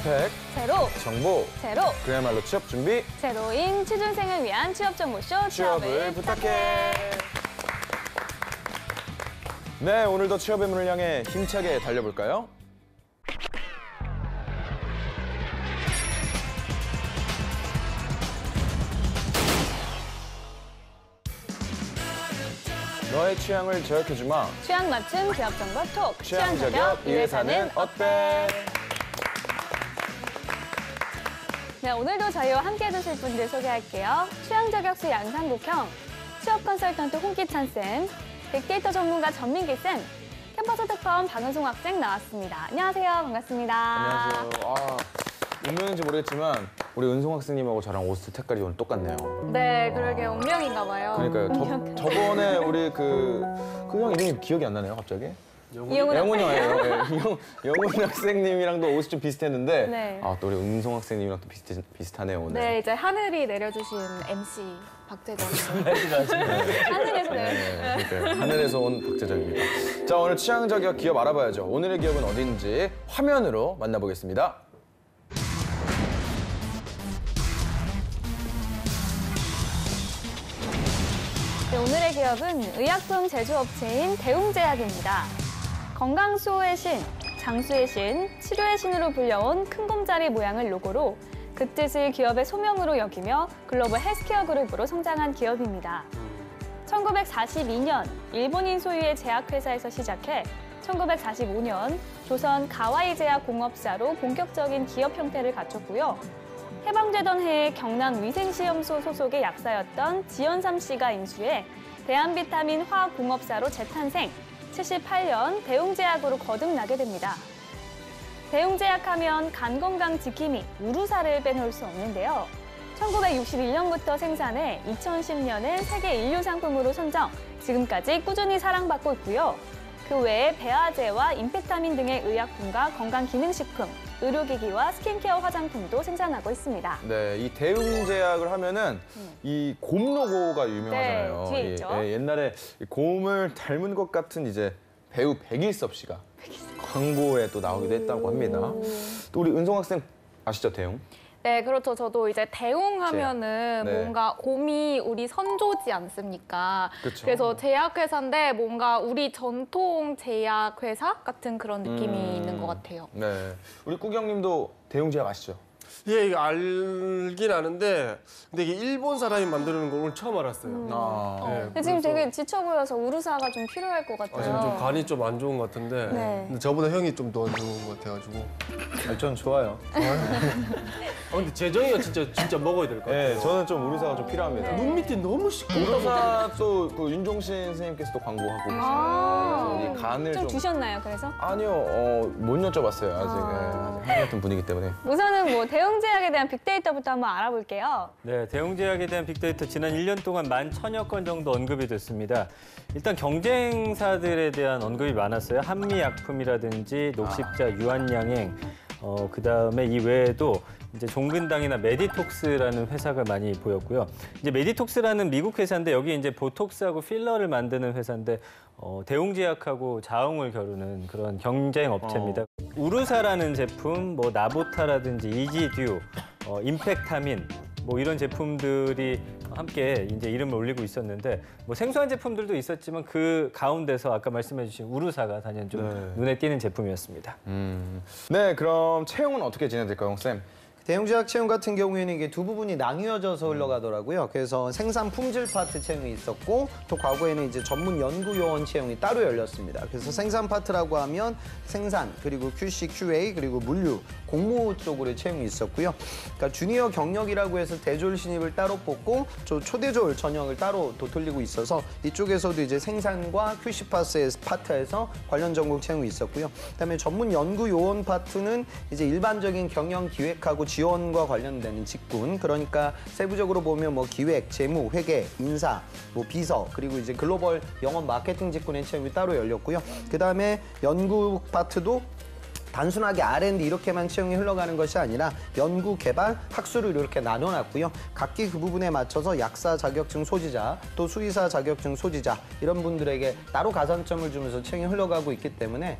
혜택, 제로, 정보, 제로, 그야말로 취업 준비, 제로인 취준생을 위한 취업 정보쇼 취업을 부탁해. 네, 오늘도 취업의 문을 향해 힘차게 달려볼까요? 너의 취향을 저격해주마. 취향 맞춤 기업 정보 톡. 취향 저격 이 회사는 어때? 네, 오늘도 저희와 함께 해주실 분들 소개할게요. 취향 저격수 양상국형, 취업 컨설턴트 홍기찬 쌤, 빅데이터 전문가 전민기 쌤, 캠퍼스 특파원 박은송 학생 나왔습니다. 안녕하세요. 반갑습니다. 안녕하세요. 운명인지 모르겠지만 우리 은송 학생님하고 저랑 옷 색깔이 오늘 똑같네요. 네, 그러게 운명인가 봐요. 그러니까요. 저번에 우리 그 형 이름이 기억이 안 나네요, 갑자기. 영훈이 형이에요. 네. 영훈 학생님이랑도 옷이 좀 비슷했는데 네. 또 우리 은송 학생님이랑 또 비슷하네요, 오늘. 네, 이제 하늘이 내려주신 MC 박재정. 하늘에서 네, 그러니까요. 하늘에서 온 박재정입니다. 자, 오늘 취향 저격 기업 알아봐야죠. 오늘의 기업은 어딘지 화면으로 만나보겠습니다. 네, 오늘의 기업은 의약품 제조업체인 대웅제약입니다. 건강수호의 신, 장수의 신, 치료의 신으로 불려온 큰 곰자리 모양을 로고로 그 뜻을 기업의 소명으로 여기며 글로벌 헬스케어 그룹으로 성장한 기업입니다. 1942년 일본인 소유의 제약회사에서 시작해 1945년 조선 가와이 제약 공업사로 본격적인 기업 형태를 갖췄고요. 해방되던 해에 경남 위생시험소 소속의 약사였던 지연삼 씨가 인수해 대한비타민 화학공업사로 재탄생, 78년 대웅제약으로 거듭나게 됩니다. 대웅제약하면 간건강 지킴이, 우루사를 빼놓을 수 없는데요. 1961년부터 생산해 2010년엔 세계 인류 상품으로 선정, 지금까지 꾸준히 사랑받고 있고요. 그 외에 배아제와 임페타민 등의 의약품과 건강기능식품, 의료기기와 스킨케어 화장품도 생산하고 있습니다. 네, 이 대웅제약을 하면은 이 곰 로고가 유명하잖아요. 네, 뒤에 있죠. 옛날에 이 곰을 닮은 것 같은 이제 배우 백일섭 씨가 광고에 또 나오기도 했다고 합니다. 또 우리 은송 학생 아시죠, 대웅? 네, 그렇죠. 저도 이제 대웅 하면은 네. 뭔가 곰이 우리 선조지 않습니까? 그쵸. 그래서 제약회사인데 뭔가 우리 전통 제약회사 같은 그런 느낌이 있는 것 같아요. 네, 우리 꾸경님도 대웅제약 아시죠? 예, 이거 알긴 아는데 근데 이게 일본 사람이 만드는 걸 오늘 처음 알았어요. 네, 근데 지금 되게 지쳐 보여서 우루사가 좀 필요할 것 같아요. 지금 좀 간이 좀 안 좋은 것 같은데 네. 근데 저보다 형이 좀 더 안 좋은 것 같아가지고. 전 좋아요. 근데 재정이가 진짜 먹어야 될 것 같아요. 네, 저는 좀 우루사가 좀 필요합니다. 눈 밑이 너무 시끄럽다. 우루사 또 그 윤종신 선생님께서도 광고하고 계시네요. 그래서 이 간을 좀 주셨나요, 그래서? 아니요, 못 여쭤봤어요, 아직. 아직 같은 분이기 때문에. 우선은 뭐 대웅제약에 대한 빅데이터부터 한번 알아볼게요. 네, 대웅제약에 대한 빅데이터 지난 1년 동안 11,000여 건 정도 언급이 됐습니다. 일단 경쟁사들에 대한 언급이 많았어요. 한미약품이라든지 녹십자, 유한양행, 그다음에 이 외에도 이제 종근당이나 메디톡스라는 회사가 많이 보였고요. 이제 메디톡스라는 미국 회사인데 여기 이제 보톡스하고 필러를 만드는 회사인데 대웅제약하고 자웅을 겨루는 그런 경쟁 업체입니다. 우루사라는 제품, 뭐 나보타라든지 이지듀, 임팩타민 뭐 이런 제품들이 함께 이제 이름을 올리고 있었는데 뭐 생소한 제품들도 있었지만 그 가운데서 아까 말씀해주신 우루사가 단연 좀 눈에 띄는 제품이었습니다. 네, 그럼 채용은 어떻게 진행될까요, 쌤? 대웅제약 채용 같은 경우에는 이게 두 부분이 나뉘어져서 흘러가더라고요. 그래서 생산 품질 파트 채용이 있었고 또 과거에는 이제 전문 연구 요원 채용이 따로 열렸습니다. 그래서 생산 파트라고 하면 생산 그리고 QC, QA 그리고 물류, 공무 쪽으로 채용이 있었고요. 그러니까 주니어 경력이라고 해서 대졸 신입을 따로 뽑고 초대졸 전형을 따로 돌리고 있어서 이쪽에서도 이제 생산과 QC 파트에서 관련 전공 채용이 있었고요. 그다음에 전문 연구 요원 파트는 이제 일반적인 경영 기획하고 지원과 관련되는 직군, 그러니까 세부적으로 보면 뭐 기획, 재무, 회계, 인사, 뭐 비서, 그리고 이제 글로벌 영업 마케팅 직군의 채용이 따로 열렸고요. 그다음에 연구 파트도 단순하게 R&D 이렇게만 채용이 흘러가는 것이 아니라 연구, 개발, 학술을 이렇게 나눠놨고요. 각기 그 부분에 맞춰서 약사 자격증 소지자, 또 수의사 자격증 소지자 이런 분들에게 따로 가산점을 주면서 채용이 흘러가고 있기 때문에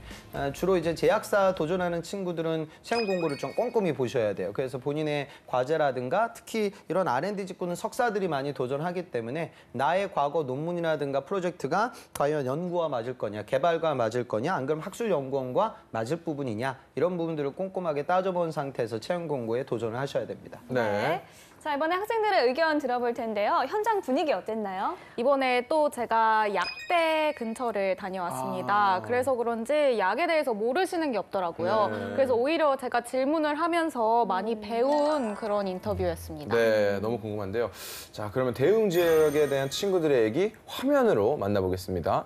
주로 이제 제약사 도전하는 친구들은 채용 공고를 좀 꼼꼼히 보셔야 돼요. 그래서 본인의 과제라든가 특히 이런 R&D 직군은 석사들이 많이 도전하기 때문에 나의 과거 논문이라든가 프로젝트가 과연 연구와 맞을 거냐, 개발과 맞을 거냐, 안 그러면 학술연구원과 맞을 부분이냐 이런 부분들을 꼼꼼하게 따져본 상태에서 채용 공고에 도전을 하셔야 됩니다. 네. 자, 이번에 학생들의 의견 들어볼 텐데요. 현장 분위기 어땠나요? 이번에 또 제가 약대 근처를 다녀왔습니다. 그래서 그런지 약에 대해서 모르시는 게 없더라고요. 네. 그래서 오히려 제가 질문을 하면서 많이 배운 그런 인터뷰였습니다. 네, 너무 궁금한데요. 자, 그러면 대웅 지역에 대한 친구들의 얘기 화면으로 만나보겠습니다.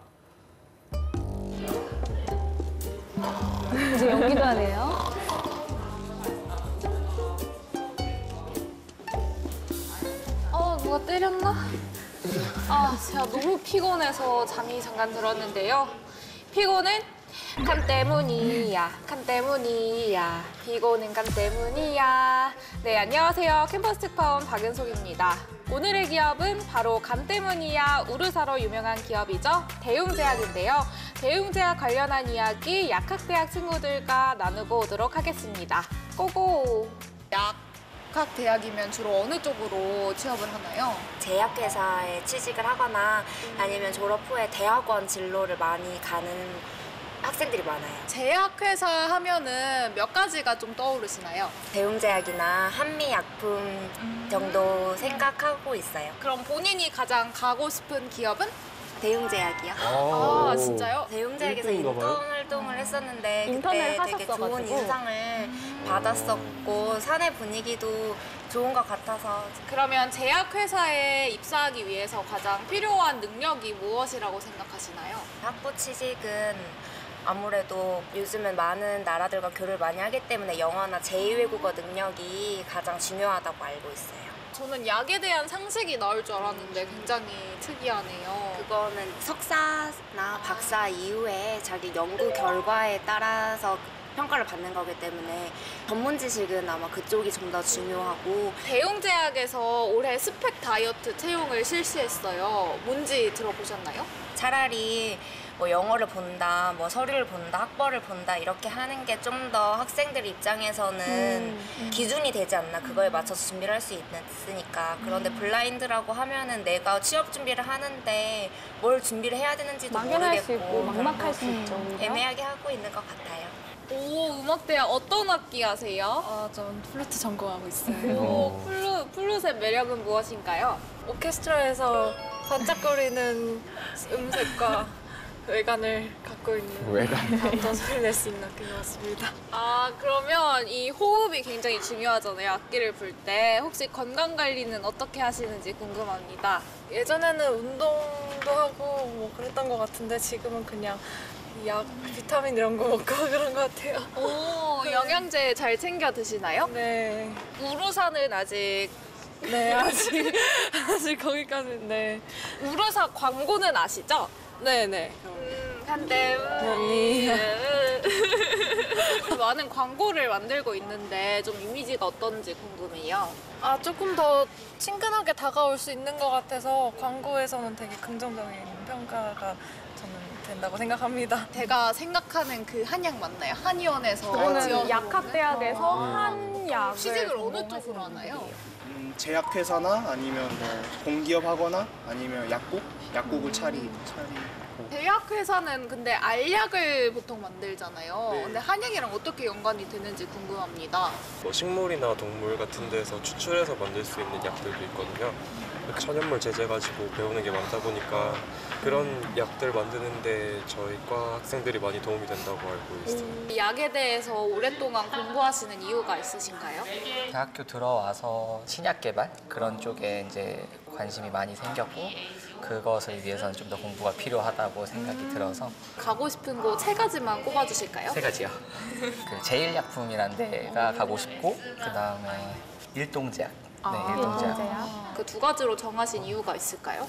이제 연기도 하네요. 누가 때렸나? 제가 너무 피곤해서 잠이 잠깐 들었는데요. 피곤은 간 때문이야, 간 때문이야, 피곤은 간 때문이야. 네, 안녕하세요. 캠퍼스 특파원 박은송입니다. 오늘의 기업은 바로 간 때문이야 우르사로 유명한 기업이죠. 대웅제약인데요. 대웅제약 관련한 이야기 약학대학 친구들과 나누고 오도록 하겠습니다. 고고! 약학대학이면 주로 어느 쪽으로 취업을 하나요? 제약회사에 취직을 하거나 아니면 졸업 후에 대학원 진로를 많이 가는 학생들이 많아요. 제약회사 하면은 몇 가지가 좀 떠오르시나요? 대웅제약이나 한미약품 정도 생각하고 있어요. 그럼 본인이 가장 가고 싶은 기업은? 대웅제약이요. 아, 진짜요? 대웅제약에서 일등인가 봐요? 인턴 활동을 했었는데 인턴을 그때 되게 좋은 하셨어가지고. 인상을 받았었고 사내 분위기도 좋은 것 같아서 그러면 제약회사에 입사하기 위해서 가장 필요한 능력이 무엇이라고 생각하시나요? 학부 취직은 아무래도 요즘은 많은 나라들과 교류를 많이 하기 때문에 영어나 제2외국어 능력이 가장 중요하다고 알고 있어요. 저는 약에 대한 상식이 나올 줄 알았는데 굉장히 특이하네요. 그거는 석사나 박사 이후에 자기 연구 결과에 따라서 평가를 받는 거기 때문에 전문 지식은 아마 그쪽이 좀 더 중요하고 대웅제약에서 올해 스펙 다이어트 채용을 실시했어요. 뭔지 들어보셨나요? 차라리 뭐 영어를 본다, 뭐 서류를 본다, 학벌을 본다 이렇게 하는 게 좀 더 학생들 입장에서는 기준이 되지 않나 그거에 맞춰서 준비를 할 수 있으니까 그런데 블라인드라고 하면은 내가 취업 준비를 하는데 뭘 준비를 해야 되는지도 막연할 수 모르겠고 있고 막막할 수 있죠. 오히려. 애매하게 하고 있는 것 같아요. 오, 음악대학 어떤 악기 하세요? 전 플루트 전공하고 있어요. 오, 플룻의 매력은 무엇인가요? 오케스트라에서 반짝거리는 음색과 외관을 갖고 있는 외관. 어떤 소리를 낼 수 있는 악기인 것 같습니다. 아, 그러면 이 호흡이 굉장히 중요하잖아요. 악기를 불 때. 혹시 건강 관리는 어떻게 하시는지 궁금합니다. 예전에는 운동도 하고 뭐 그랬던 것 같은데 지금은 그냥 약, 비타민 이런 거 먹고 그런 것 같아요. 오, 영양제 잘 챙겨 드시나요? 네. 우루사는 아직 네, 아직 거기까지는 네. 우루사 광고는 아시죠? 네네. 한데 언니. 많은 광고를 만들고 있는데 좀 이미지가 어떤지 궁금해요. 조금 더 친근하게 다가올 수 있는 것 같아서 광고에서는 되게 긍정적인 평가가 저는 된다고 생각합니다. 제가 생각하는 그 한약 맞나요? 한의원에서 그거는 지원으로 약학대학에서 한약을 취직을 어느 전공하시는 쪽으로 하나요? 분이에요. 제약회사나 아니면 뭐 공기업 하거나 아니면 약국을 차리고 제약회사는 근데 알약을 보통 만들잖아요. 네. 근데 한약이랑 어떻게 연관이 되는지 궁금합니다. 뭐 식물이나 동물 같은 데서 추출해서 만들 수 있는 약들도 있거든요. 천연물 제재 가지고 배우는 게 많다 보니까 그런 약들 만드는데 저희 과 학생들이 많이 도움이 된다고 알고 있어요. 약에 대해서 오랫동안 공부하시는 이유가 있으신가요? 대학교 들어와서 신약 개발 그런 쪽에 이제 관심이 많이 생겼고 그것을 위해서는 좀 더 공부가 필요하다고 생각이 들어서 가고 싶은 곳 3가지만 꼽아주실까요? 3가지요. 그 제일약품이라는 데가 가고 싶고 그 다음에 일동제약. 네, 일동제약. 그 2가지로 정하신 이유가 있을까요?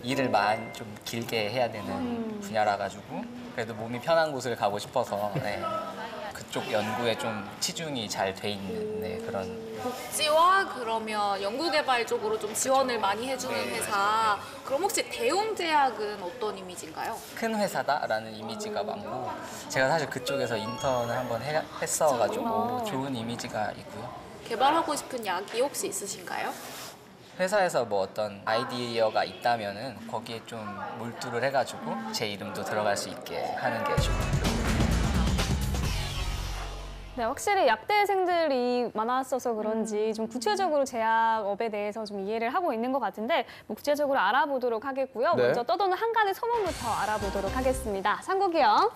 일을 좀 길게 해야 되는 분야라 가지고 그래도 몸이 편한 곳을 가고 싶어서 네, 그쪽 연구에 좀 치중이 잘 돼 있는 네, 그런. 복지와 그러면 연구개발 쪽으로 좀 지원을 많이 해주는 회사. 그럼 혹시 대웅제약은 어떤 이미지인가요? 큰 회사다라는 이미지가 많고 제가 사실 그쪽에서 인턴을 한번 했어가지고 좋은 이미지가 있고요. 개발하고 싶은 약이 혹시 있으신가요? 회사에서 뭐 어떤 아이디어가 있다면은 거기에 좀 몰두를 해가지고 제 이름도 들어갈 수 있게 하는 게 좋고요. 네, 확실히 약대생들이 많았어서 그런지 좀 구체적으로 제약업에 대해서 좀 이해를 하고 있는 것 같은데 뭐 구체적으로 알아보도록 하겠고요. 네. 먼저 떠도는 한 가지 소문부터 알아보도록 하겠습니다. 상국이요.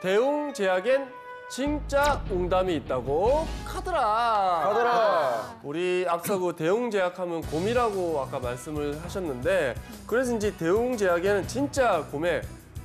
대웅제약엔 진짜 웅담이 있다고 카더라. 우리 앞서 그 대웅제약하면 곰이라고 아까 말씀을 하셨는데 그래서인지 대웅제약에는 진짜 곰에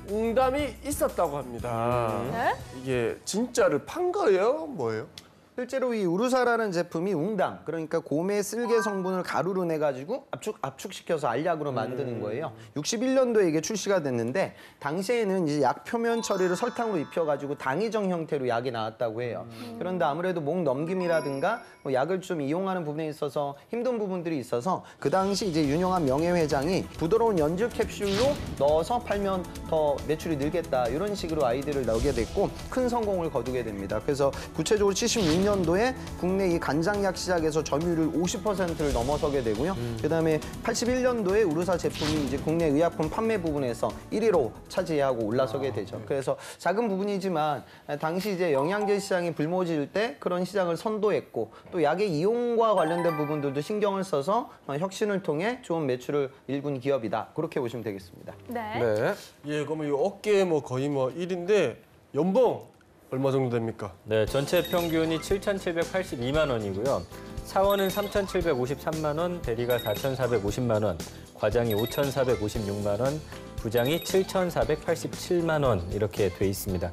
웅담이 있었다고 합니다. 네? 이게 진짜를 판 거예요? 뭐예요? 실제로 이 우루사라는 제품이 웅담, 그러니까 곰의 쓸개 성분을 가루로 내가지고 압축시켜서 알약으로 만드는 거예요. 61년도에 이게 출시가 됐는데 당시에는 이제 약 표면 처리를 설탕으로 입혀가지고 당위정 형태로 약이 나왔다고 해요. 그런데 아무래도 목 넘김이라든가 뭐 약을 좀 이용하는 부분에 있어서 힘든 부분들이 있어서 그 당시 이제 윤영한 명예회장이 부드러운 연질 캡슐로 넣어서 팔면 더 매출이 늘겠다 이런 식으로 아이디어를 넣게 됐고 큰 성공을 거두게 됩니다. 그래서 구체적으로 76년도에 국내 이 간장약 시장에서 점유율 50%를 넘어서게 되고요. 그다음에 81년도에 우루사 제품이 이제 국내 의약품 판매 부분에서 1위로 차지하고 올라서게 되죠. 그래서 작은 부분이지만 당시 이제 영양제 시장이 불모질 때 그런 시장을 선도했고 또 약의 이용과 관련된 부분들도 신경을 써서 혁신을 통해 좋은 매출을 일군 기업이다. 그렇게 보시면 되겠습니다. 네. 네. 예, 그러면 이 어깨 뭐 거의 뭐 1인데 연봉 얼마 정도 됩니까? 네, 전체 평균이 7,782만 원이고요. 사원은 3,753만 원, 대리가 4,450만 원, 과장이 5,456만 원, 부장이 7,487만 원 이렇게 돼 있습니다.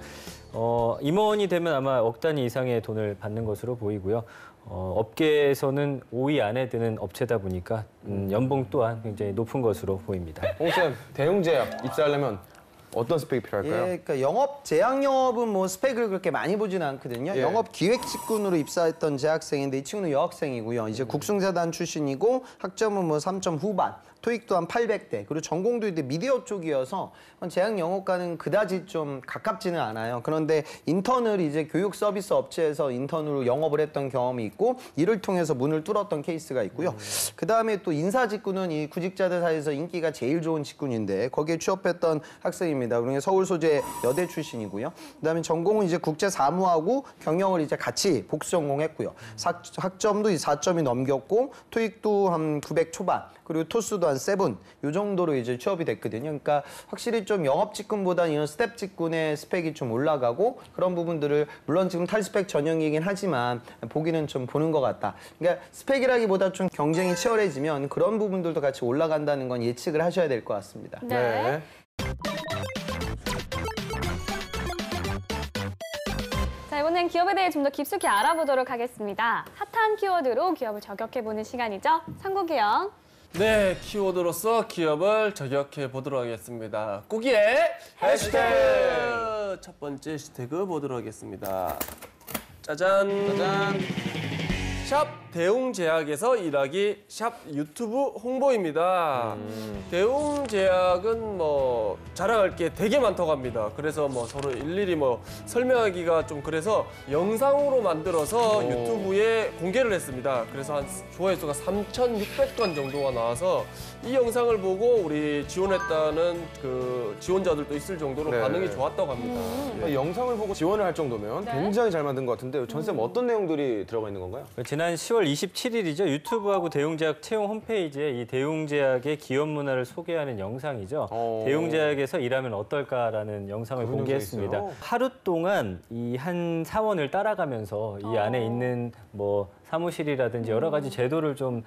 임원이 되면 아마 억 단위 이상의 돈을 받는 것으로 보이고요. 업계에서는 5위 안에 드는 업체다 보니까 연봉 또한 굉장히 높은 것으로 보입니다. 홍쌤, 대웅제약 입사하려면 어떤 스펙이 필요할까요? 예, 그러니까 영업 제약 영업은 뭐 스펙을 그렇게 많이 보지는 않거든요. 예. 영업 기획 직군으로 입사했던 재학생인데 이 친구는 여학생이고요. 이제 국승재단 출신이고 학점은 뭐 3점 후반. 토익도 한 800대, 그리고 전공도 이제 미디어 쪽이어서 제약 영업과는 그다지 좀 가깝지는 않아요. 그런데 인턴을 이제 교육 서비스 업체에서 인턴으로 영업을 했던 경험이 있고 이를 통해서 문을 뚫었던 케이스가 있고요. 그다음에 또 인사 직군은 이 구직자들 사이에서 인기가 제일 좋은 직군인데 거기에 취업했던 학생입니다. 그러니까 서울 소재 여대 출신이고요. 그다음에 전공은 이제 국제 사무하고 경영을 이제 같이 복수 전공했고요. 학점도 4점이 넘겼고 토익도 한 900 초반. 그리고 토스도 한 7, 이 정도로 이제 취업이 됐거든요. 그러니까 확실히 좀 영업 직군보다 이런 스텝 직군의 스펙이 좀 올라가고 그런 부분들을 물론 지금 탈스펙 전형이긴 하지만 보기는 좀 보는 것 같다. 그러니까 스펙이라기보다 좀 경쟁이 치열해지면 그런 부분들도 같이 올라간다는 건 예측을 하셔야 될 것 같습니다. 네. 자, 이번엔 기업에 대해 좀 더 깊숙이 알아보도록 하겠습니다. 핫한 키워드로 기업을 저격해보는 시간이죠. 상국이요. 네, 키워드로서 기업을 저격해 보도록 하겠습니다. 꾸기의 해시태그! 첫 번째 해시태그 보도록 하겠습니다. 짜잔! 짜잔! 샵 대웅제약에서 일하기 샵 유튜브 홍보입니다. 대웅제약은 뭐 자랑할 게 되게 많다고 합니다. 그래서 뭐 서로 일일이 뭐 설명하기가 좀 그래서 영상으로 만들어서 유튜브에 공개를 했습니다. 그래서 한 조회수가 3,600건 정도가 나와서 이 영상을 보고 우리 지원했다는 그 지원자들도 있을 정도로 네. 반응이 좋았다고 합니다. 예. 영상을 보고 지원을 할 정도면 굉장히 잘 만든 것 같은데 전쌤 어떤 내용들이 들어가 있는 건가요? 지난 10월 27일이죠. 유튜브하고 대웅제약 채용 홈페이지에 이 대웅제약의 기업 문화를 소개하는 영상이죠. 대웅제약에서 일하면 어떨까라는 영상을 그런 공개했습니다. 영상이 있어요? 하루 동안 이 한 사원을 따라가면서 이 안에 있는 뭐 사무실이라든지 여러 가지 제도를 좀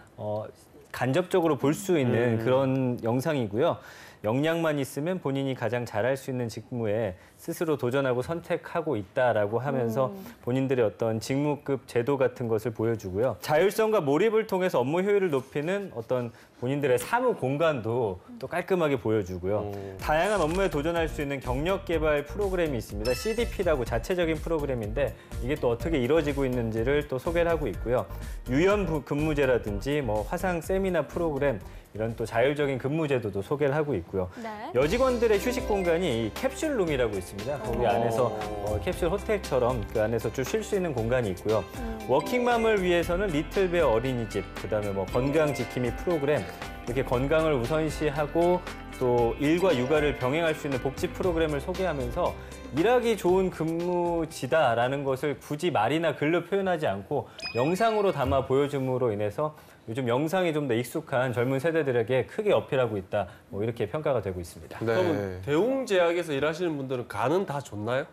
간접적으로 볼 수 있는 그런 영상이고요. 역량만 있으면 본인이 가장 잘할 수 있는 직무에 스스로 도전하고 선택하고 있다라고 하면서 본인들의 어떤 직무급 제도 같은 것을 보여주고요. 자율성과 몰입을 통해서 업무 효율을 높이는 어떤 본인들의 사무 공간도 또 깔끔하게 보여주고요. 다양한 업무에 도전할 수 있는 경력 개발 프로그램이 있습니다. CDP라고 자체적인 프로그램인데 이게 또 어떻게 이루어지고 있는지를 또 소개를 하고 있고요. 유연 근무제라든지 뭐 화상 세미나 프로그램 이런 또 자율적인 근무 제도도 소개를 하고 있고요. 네. 여직원들의 휴식 공간이 이 캡슐룸이라고 있습니다. 거기 안에서 캡슐 호텔처럼 그 안에서 좀 쉴 수 있는 공간이 있고요. 워킹맘을 위해서는 리틀베어 어린이집, 그다음에 뭐 건강 지킴이 프로그램, 이렇게 건강을 우선시하고 또 일과 육아를 병행할 수 있는 복지 프로그램을 소개하면서 일하기 좋은 근무지다라는 것을 굳이 말이나 글로 표현하지 않고 영상으로 담아 보여줌으로 인해서 요즘 영상이 좀 더 익숙한 젊은 세대들에게 크게 어필하고 있다. 뭐 이렇게 평가가 되고 있습니다. 그러면 대웅제약에서 일하시는 분들은 간은 다 좋나요?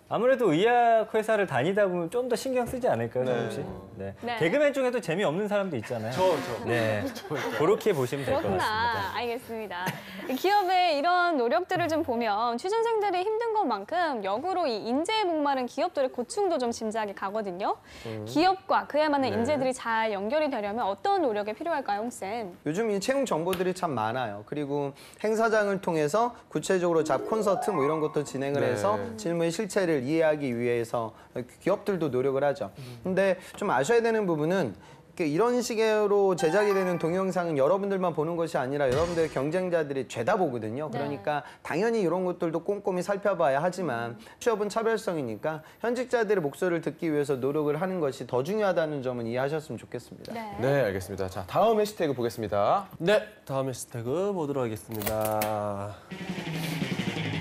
아무래도 의학 회사를 다니다 보면 좀 더 신경 쓰지 않을까요, 성욱 씨? 네. 네. 개그맨 중에도 재미없는 사람도 있잖아요. 저. 네. 그렇게 보시면 될 것 같습니다. 그렇구나. 알겠습니다. 기업의 이런 노력들을 좀 보면 취준생들이 힘든 것만큼 역으로 이 인재에 목마른 기업들의 고충도 좀 짐작이 가거든요. 기업과 그에 맞는 인재들이 잘 연결이 되려면 어떤 노력이 필요할까요, 홍쌤? 요즘 이 채용 정보들이 참 많아요. 그리고 행사장을 통해서 구체적으로 잡 콘서트 뭐 이런 것도 진행을 해서 실무의 실체를 이해하기 위해서 기업들도 노력을 하죠. 근데 좀 아셔야 되는 부분은 이런 식으로 제작이 되는 동영상은 여러분들만 보는 것이 아니라 여러분들의 경쟁자들이 죄다 보거든요. 그러니까 당연히 이런 것들도 꼼꼼히 살펴봐야 하지만 취업은 차별성이니까 현직자들의 목소리를 듣기 위해서 노력을 하는 것이 더 중요하다는 점은 이해하셨으면 좋겠습니다. 네, 알겠습니다. 자, 다음 해시태그 보겠습니다. 네, 다음 해시태그 보도록 하겠습니다.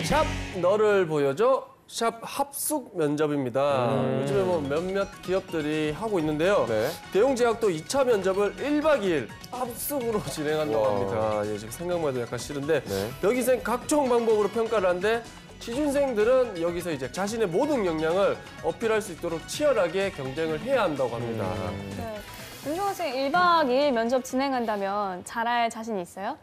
샵 너를 보여줘. 샵 합숙 면접입니다. 요즘에 뭐 몇몇 기업들이 하고 있는데요. 대웅제약도 2차 면접을 1박 2일 합숙으로 진행한다고 합니다. 예, 지금 생각만 해도 약간 싫은데 여기서 각종 방법으로 평가를 하는데 취준생들은 여기서 이제 자신의 모든 역량을 어필할 수 있도록 치열하게 경쟁을 해야 한다고 합니다. 네. 윤종아 씨 1박 2일 면접 진행한다면 잘할 자신 있어요?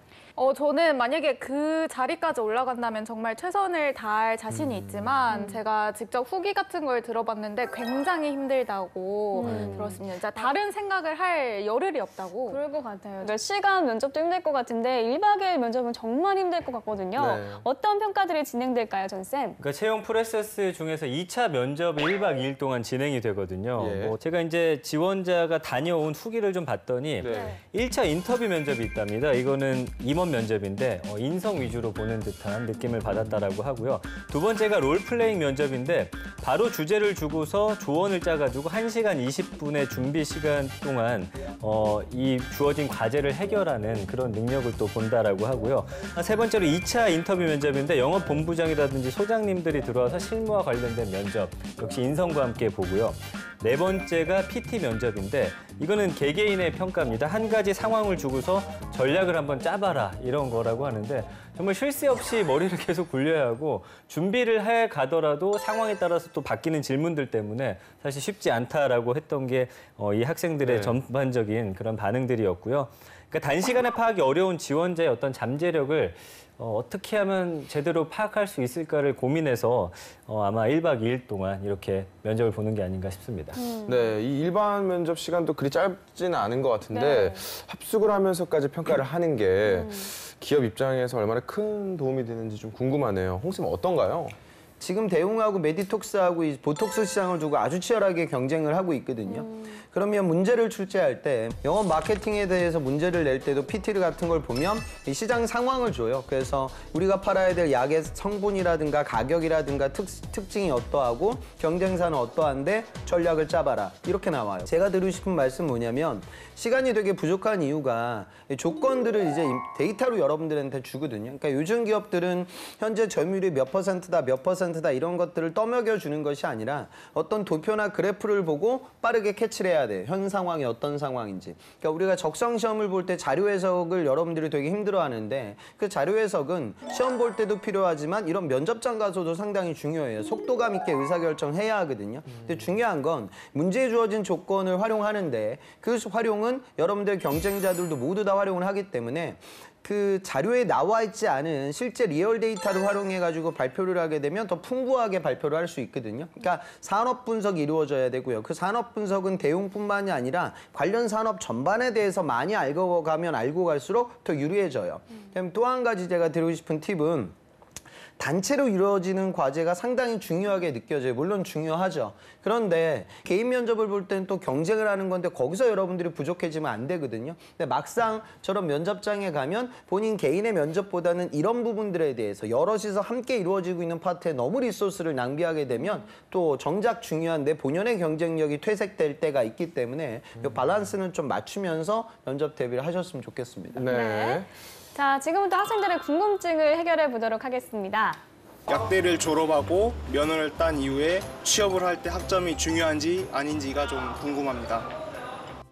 저는 만약에 그 자리까지 올라간다면 정말 최선을 다할 자신이 있지만 제가 직접 후기 같은 걸 들어봤는데 굉장히 힘들다고 들었습니다. 진짜 다른 생각을 할 여를이 없다고. 그럴 것 같아요. 몇 시간 면접도 힘들 것 같은데 1박 2일 면접은 정말 힘들 것 같거든요. 어떤 평가들이 진행될까요, 전쌤? 그러니까 채용 프로세스 중에서 2차 면접이 1박 2일 동안 진행이 되거든요. 뭐 제가 이제 지원자가 다녀온 후기를 좀 봤더니 1차 인터뷰 면접이 있답니다. 이거는 임원 면접인데 인성 위주로 보는 듯한 느낌을 받았다라고 하고요. 두 번째가 롤플레잉 면접인데 바로 주제를 주고서 조언을 짜가지고 1시간 20분의 준비 시간 동안 이 주어진 과제를 해결하는 그런 능력을 또 본다라고 하고요. 세 번째로 2차 인터뷰 면접인데 영업본부장이라든지 소장님들이 들어와서 실무와 관련된 면접, 역시 인성과 함께 보고요. 네 번째가 PT 면접인데 이거는 개개인의 평가입니다. 한 가지 상황을 주고서 전략을 한번 짜봐라 이런 거라고 하는데 정말 쉴 새 없이 머리를 계속 굴려야 하고 준비를 해 가더라도 상황에 따라서 또 바뀌는 질문들 때문에 사실 쉽지 않다라고 했던 게 이 학생들의 전반적인 그런 반응들이었고요. 그러니까 단시간에 파악이 어려운 지원자의 어떤 잠재력을 어떻게 하면 제대로 파악할 수 있을까를 고민해서 아마 1박 2일 동안 이렇게 면접을 보는 게 아닌가 싶습니다. 네, 이 일반 면접 시간도 그리 짧지는 않은 것 같은데 합숙을 하면서까지 평가를 하는 게 기업 입장에서 얼마나 큰 도움이 되는지 좀 궁금하네요. 홍 쌤은 어떤가요? 지금 대웅하고 메디톡스하고 이 보톡스 시장을 두고 아주 치열하게 경쟁을 하고 있거든요. 그러면 문제를 출제할 때 영업 마케팅에 대해서 문제를 낼 때도 PT 같은 걸 보면 이 시장 상황을 줘요. 그래서 우리가 팔아야 될 약의 성분이라든가 가격이라든가 특징이 어떠하고 경쟁사는 어떠한데 전략을 짜봐라. 이렇게 나와요. 제가 드리고 싶은 말씀은 뭐냐면 시간이 되게 부족한 이유가 조건들을 이제 데이터로 여러분들한테 주거든요. 그러니까 요즘 기업들은 현재 점유율이 몇 퍼센트다, 몇 퍼센트다 이런 것들을 떠먹여 주는 것이 아니라 어떤 도표나 그래프를 보고 빠르게 캐치를 해야 돼. 현 상황이 어떤 상황인지. 그러니까 우리가 적성 시험을 볼 때 자료 해석을 여러분들이 되게 힘들어하는데 그 자료 해석은 시험 볼 때도 필요하지만 이런 면접장 가서도 상당히 중요해요. 속도감 있게 의사결정해야 하거든요. 근데 중요한 건 문제에 주어진 조건을 활용하는데 그 활용은 여러분들 경쟁자들도 모두 다 활용을 하기 때문에 그 자료에 나와 있지 않은 실제 리얼 데이터를 활용해가지고 발표를 하게 되면 더 풍부하게 발표를 할 수 있거든요. 그러니까 산업 분석이 이루어져야 되고요. 그 산업 분석은 대웅뿐만이 아니라 관련 산업 전반에 대해서 많이 알고 가면 알고 갈수록 더 유리해져요. 그다음에 또 한 가지 제가 드리고 싶은 팁은 단체로 이루어지는 과제가 상당히 중요하게 느껴져요. 물론 중요하죠. 그런데 개인 면접을 볼 때는 또 경쟁을 하는 건데 거기서 여러분들이 부족해지면 안 되거든요. 근데 막상 저런 면접장에 가면 본인 개인의 면접보다는 이런 부분들에 대해서 여럿이서 함께 이루어지고 있는 파트에 너무 리소스를 낭비하게 되면 또 정작 중요한 내 본연의 경쟁력이 퇴색될 때가 있기 때문에 이 밸런스는 좀 맞추면서 면접 대비를 하셨으면 좋겠습니다. 네. 자, 지금부터 학생들의 궁금증을 해결해 보도록 하겠습니다. 약대를 졸업하고 면허를 딴 이후에 취업을 할 때 학점이 중요한지 아닌지가 좀 궁금합니다.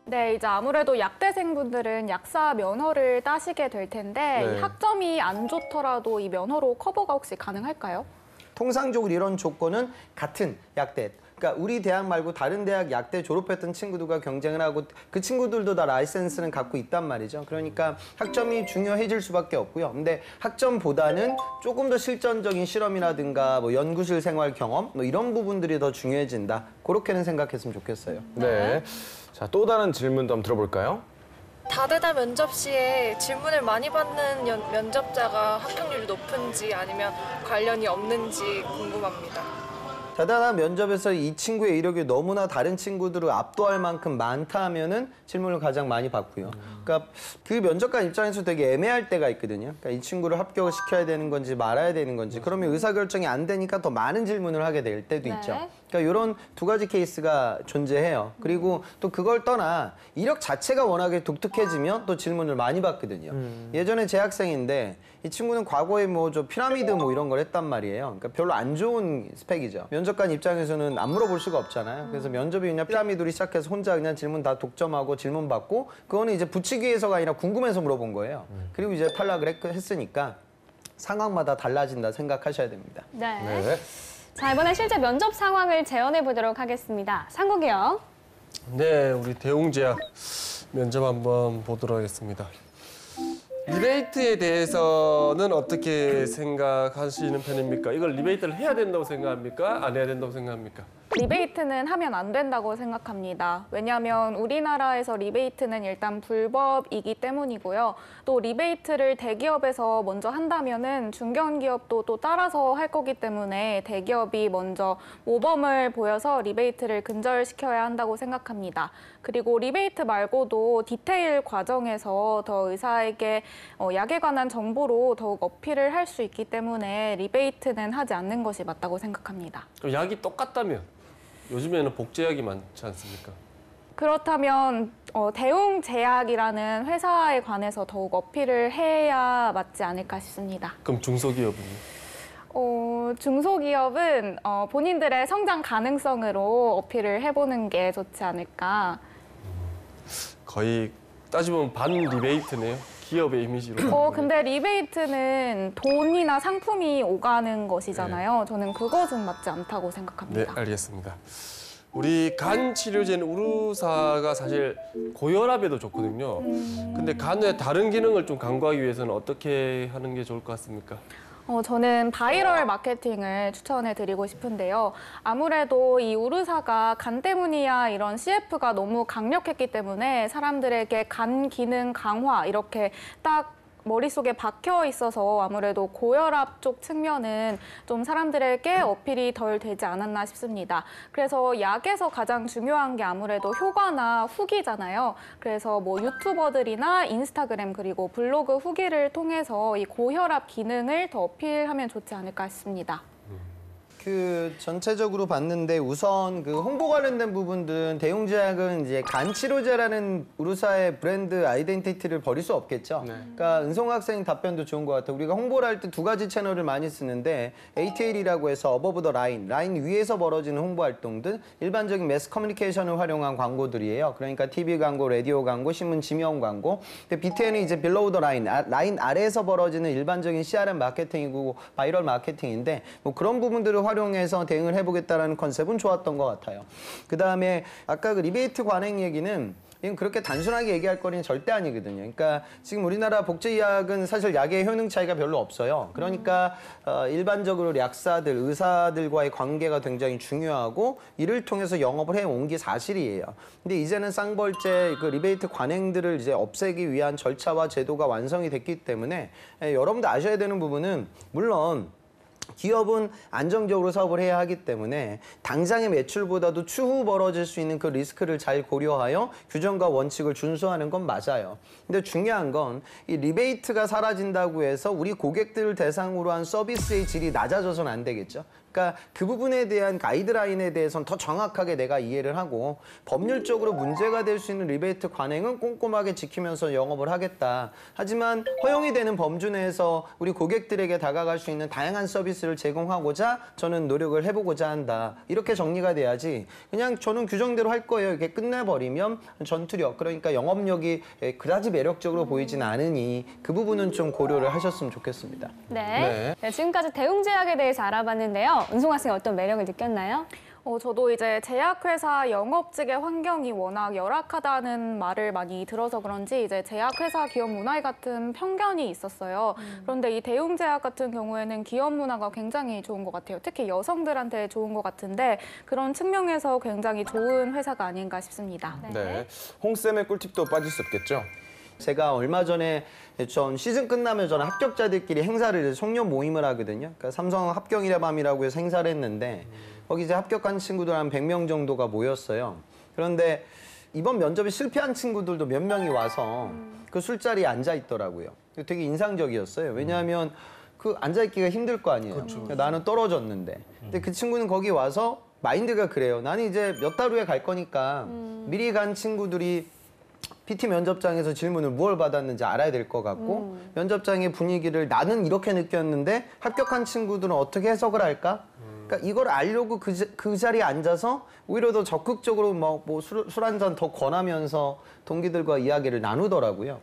네, 이제 아무래도 약대생분들은 약사 면허를 따시게 될 텐데 네. 이 학점이 안 좋더라도 이 면허로 커버가 혹시 가능할까요? 통상적으로 이런 조건은 같은 약대. 그러니까 우리 대학 말고 다른 대학 약대 졸업했던 친구들과 경쟁을 하고 그 친구들도 다 라이센스는 갖고 있단 말이죠. 그러니까 학점이 중요해질 수밖에 없고요. 근데 학점보다는 조금 더 실전적인 실험이라든가 뭐 연구실 생활 경험 뭐 이런 부분들이 더 중요해진다. 그렇게는 생각했으면 좋겠어요. 네. 자, 또 다른 질문도 한번 들어볼까요? 다대다 면접 시에 질문을 많이 받는 면접자가 합격률이 높은지 아니면 관련이 없는지 궁금합니다. 대단한 면접에서 이 친구의 이력이 너무나 다른 친구들을 압도할 만큼 많다 하면은 질문을 가장 많이 받고요. 그러니까 그 면접관 입장에서 되게 애매할 때가 있거든요. 그러니까 이 친구를 합격을 시켜야 되는 건지 말아야 되는 건지 그러면 의사결정이 안 되니까 더 많은 질문을 하게 될 때도 있죠. 그러니까 이런 두 가지 케이스가 존재해요. 그리고 또 그걸 떠나 이력 자체가 워낙에 독특해지면 또 질문을 많이 받거든요. 예전에 제 학생인데 이 친구는 과거에 뭐 저 피라미드 뭐 이런 걸 했단 말이에요. 그러니까 별로 안 좋은 스펙이죠. 면접관 입장에서는 안 물어볼 수가 없잖아요. 그래서 면접이 그냥 피라미드로 시작해서 혼자 그냥 질문 다 독점하고 질문 받고 그거는 이제 붙이기 위해서가 아니라 궁금해서 물어본 거예요. 그리고 이제 탈락을 했으니까 상황마다 달라진다 생각하셔야 됩니다. 네. 자, 이번엔 실제 면접 상황을 재현해 보도록 하겠습니다. 상국이요. 네, 우리 대웅제약 면접 한번 보도록 하겠습니다. 리베이트에 대해서는 어떻게 생각하시는 편입니까? 이걸 리베이트를 해야 된다고 생각합니까? 안 해야 된다고 생각합니까? 리베이트는 하면 안 된다고 생각합니다. 왜냐하면 우리나라에서 리베이트는 일단 불법이기 때문이고요. 또 리베이트를 대기업에서 먼저 한다면은 중견기업도 또 따라서 할 거기 때문에 대기업이 먼저 모범을 보여서 리베이트를 근절시켜야 한다고 생각합니다. 그리고 리베이트 말고도 디테일 과정에서 더 의사에게 약에 관한 정보로 더욱 어필을 할 수 있기 때문에 리베이트는 하지 않는 것이 맞다고 생각합니다. 약이 똑같다면? 요즘에는 복제약이 많지 않습니까? 그렇다면 대웅제약이라는 회사에 관해서 더욱 어필을 해야 맞지 않을까 싶습니다. 그럼 중소기업은요? 중소기업은 본인들의 성장 가능성으로 어필을 해보는 게 좋지 않을까. 거의 따지면 반 리베이트네요. 기업의 이미지로. 근데 리베이트는 돈이나 상품이 오가는 것이잖아요. 저는 그것은 맞지 않다고 생각합니다. 네, 알겠습니다. 우리 간 치료제는 우루사가 사실 고혈압에도 좋거든요. 근데 간의 다른 기능을 좀 강구하기 위해서는 어떻게 하는 게 좋을 것 같습니까? 저는 바이럴 마케팅을 추천해 드리고 싶은데요. 아무래도 이 우르사가 간 때문이야 이런 CF가 너무 강력했기 때문에 사람들에게 간 기능 강화 이렇게 딱 머릿속에 박혀 있어서 아무래도 고혈압 쪽 측면은 좀 사람들에게 어필이 덜 되지 않았나 싶습니다. 그래서 약에서 가장 중요한 게 아무래도 효과나 후기잖아요. 그래서 뭐 유튜버들이나 인스타그램 그리고 블로그 후기를 통해서 이 고혈압 기능을 더 어필하면 좋지 않을까 싶습니다. 그 전체적으로 봤는데 우선 그 홍보 관련된 부분들은 대웅제약은 이제 간 치료제라는 우루사의 브랜드 아이덴티티를 버릴 수 없겠죠. 그러니까 은송 학생 답변도 좋은 것 같아요. 우리가 홍보를 할 때 두 가지 채널을 많이 쓰는데 ATL이라고 해서 어버브 더 라인 위에서 벌어지는 홍보 활동들, 일반적인 매스 커뮤니케이션을 활용한 광고들이에요. 그러니까 TV 광고, 라디오 광고, 신문 지명 광고. 근데 BTN은 이제 빌로우 더 라인 아래에서 벌어지는 일반적인 CRM 마케팅이고 바이럴 마케팅인데 뭐 그런 부분들을 활용해서 대응을 해보겠다는 컨셉은 좋았던 것 같아요. 그 다음에 아까 그 리베이트 관행 얘기는 이건 그렇게 단순하게 얘기할 거리는 절대 아니거든요. 그러니까 지금 우리나라 복제의학은 사실 약의 효능 차이가 별로 없어요. 그러니까 일반적으로 약사들, 의사들과의 관계가 굉장히 중요하고 이를 통해서 영업을 해온 게 사실이에요. 근데 이제는 쌍벌제 그 리베이트 관행들을 이제 없애기 위한 절차와 제도가 완성이 됐기 때문에 여러분도 아셔야 되는 부분은 물론 기업은 안정적으로 사업을 해야 하기 때문에 당장의 매출보다도 추후 벌어질 수 있는 그 리스크를 잘 고려하여 규정과 원칙을 준수하는 건 맞아요. 근데 중요한 건 이 리베이트가 사라진다고 해서 우리 고객들을 대상으로 한 서비스의 질이 낮아져서는 안 되겠죠. 그러니까 그 부분에 대한 가이드라인에 대해서는 더 정확하게 내가 이해를 하고 법률적으로 문제가 될 수 있는 리베이트 관행은 꼼꼼하게 지키면서 영업을 하겠다. 하지만 허용이 되는 범주 내에서 우리 고객들에게 다가갈 수 있는 다양한 서비스를 제공하고자 저는 노력을 해보고자 한다. 이렇게 정리가 돼야지 그냥 저는 규정대로 할 거예요. 이렇게 끝내버리면 전투력, 그러니까 영업력이 그다지 매력적으로 보이진 않으니 그 부분은 좀 고려를 하셨으면 좋겠습니다. 네. 지금까지 대웅제약에 대해서 알아봤는데요. 은송 학생 어떤 매력을 느꼈나요? 저도 이제 제약회사 영업직의 환경이 워낙 열악하다는 말을 많이 들어서 그런지 이제 제약회사 기업 문화에 같은 편견이 있었어요. 그런데 이 대웅제약 같은 경우에는 기업 문화가 굉장히 좋은 것 같아요. 특히 여성들한테 좋은 것 같은데 그런 측면에서 굉장히 좋은 회사가 아닌가 싶습니다. 네. 홍쌤의 꿀팁도 빠질 수 없겠죠? 제가 얼마 전에 전 시즌 끝나면 저는 합격자들끼리 행사를 송년 모임을 하거든요. 그러니까 삼성 합격일의 밤이라고 해서 행사를 했는데 거기 이제 합격한 친구들 한 100명 정도가 모였어요. 그런데 이번 면접에 실패한 친구들도 몇 명이 와서 그 술자리에 앉아 있더라고요. 되게 인상적이었어요. 왜냐하면 그 앉아 있기가 힘들 거 아니에요. 그렇죠. 나는 떨어졌는데. 근데 그 친구는 거기 와서 마인드가 그래요. 나는 이제 몇 달 후에 갈 거니까 미리 간 친구들이 PT 면접장에서 질문을 무엇을 받았는지 알아야 될 것 같고 면접장의 분위기를 나는 이렇게 느꼈는데 합격한 친구들은 어떻게 해석을 할까? 그러니까 이걸 알려고 그 자리에 앉아서 오히려 더 적극적으로 뭐 술 한 잔 더 권하면서 동기들과 이야기를 나누더라고요.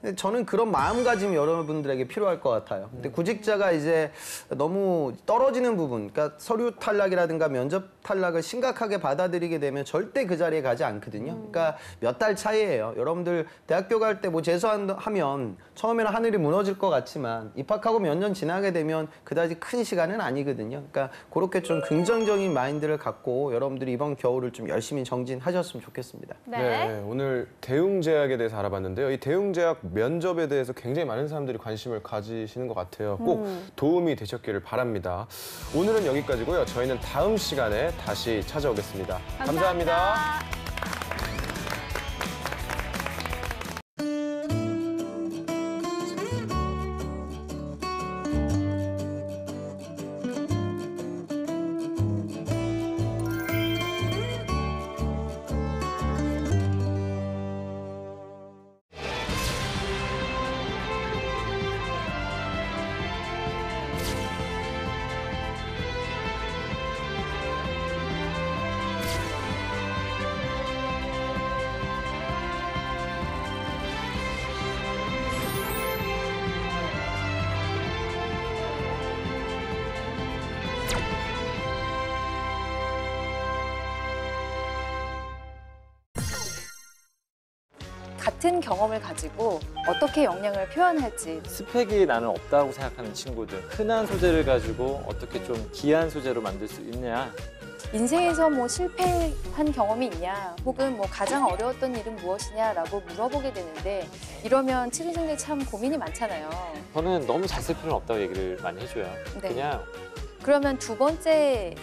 근데 저는 그런 마음가짐이 여러분들에게 필요할 것 같아요. 근데 구직자가 이제 너무 떨어지는 부분, 그러니까 서류 탈락이라든가 면접 탈락을 심각하게 받아들이게 되면 절대 그 자리에 가지 않거든요. 그러니까 몇 달 차이예요. 여러분들 대학교 갈 때 뭐 재수하면 처음에는 하늘이 무너질 것 같지만 입학하고 몇 년 지나게 되면 그다지 큰 시간은 아니거든요. 그러니까 그렇게 좀 긍정적인 마인드를 갖고 여러분들이 이번 겨울을 좀 열심히 정진하셨으면 좋겠습니다. 네, 오늘 대웅제약에 대해서 알아봤는데요. 이 대웅제약 면접에 대해서 굉장히 많은 사람들이 관심을 가지시는 것 같아요. 꼭 도움이 되셨기를 바랍니다. 오늘은 여기까지고요. 저희는 다음 시간에 다시 찾아오겠습니다. 감사합니다. 같은 경험을 가지고 어떻게 역량을 표현할지 스펙이 나는 없다고 생각하는 친구들, 흔한 소재를 가지고 어떻게 좀 귀한 소재로 만들 수 있냐. 인생에서 뭐 실패한 경험이 있냐 혹은 뭐 가장 어려웠던 일은 무엇이냐라고 물어보게 되는데 이러면 취준생들 참 고민이 많잖아요. 저는 너무 잘 쓸 필요는 없다고 얘기를 많이 해줘요. 네. 그냥 그러면 두 번째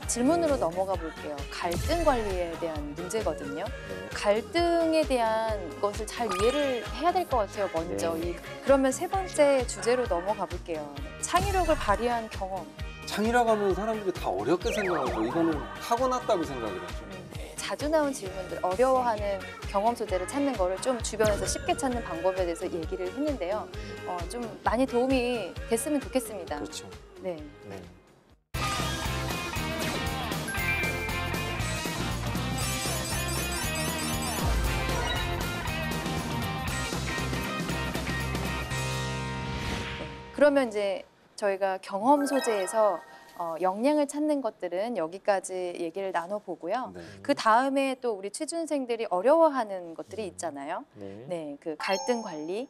질문으로 넘어가 볼게요. 갈등 관리에 대한 문제거든요. 갈등에 대한 것을 잘 이해를 해야 될 것 같아요, 먼저. 그러면 세 번째 주제로 넘어가 볼게요. 창의력을 발휘한 경험. 창의라고 하면 사람들이 다 어렵게 생각하고 이거는 타고났다고 생각을 하죠. 자주 나온 질문들, 어려워하는 경험 소재를 찾는 거를 좀 주변에서 쉽게 찾는 방법에 대해서 얘기를 했는데요. 좀 많이 도움이 됐으면 좋겠습니다. 그렇죠. 네. 네. 그러면 이제 저희가 경험 소재에서 역량을 찾는 것들은 여기까지 얘기를 나눠보고요. 네. 그 다음에 또 우리 취준생들이 어려워하는 것들이 있잖아요. 네, 그 갈등 관리,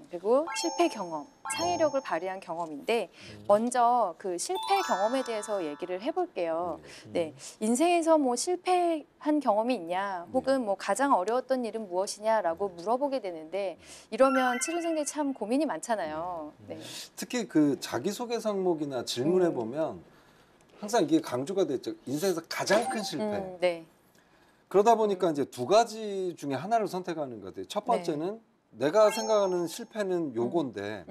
그리고 실패 경험, 창의력을 발휘한 경험인데 먼저 그 실패 경험에 대해서 얘기를 해볼게요. 네, 인생에서 뭐 실패한 경험이 있냐, 혹은 뭐 가장 어려웠던 일은 무엇이냐라고 물어보게 되는데 이러면 취준생들이 참 고민이 많잖아요. 네. 특히 그 자기소개서 항목이나 질문에 보면 항상 이게 강조가 됐죠. 인생에서 가장 큰 실패. 네. 그러다 보니까 이제 두 가지 중에 하나를 선택하는 것 같아요. 첫 번째는 내가 생각하는 실패는 요건데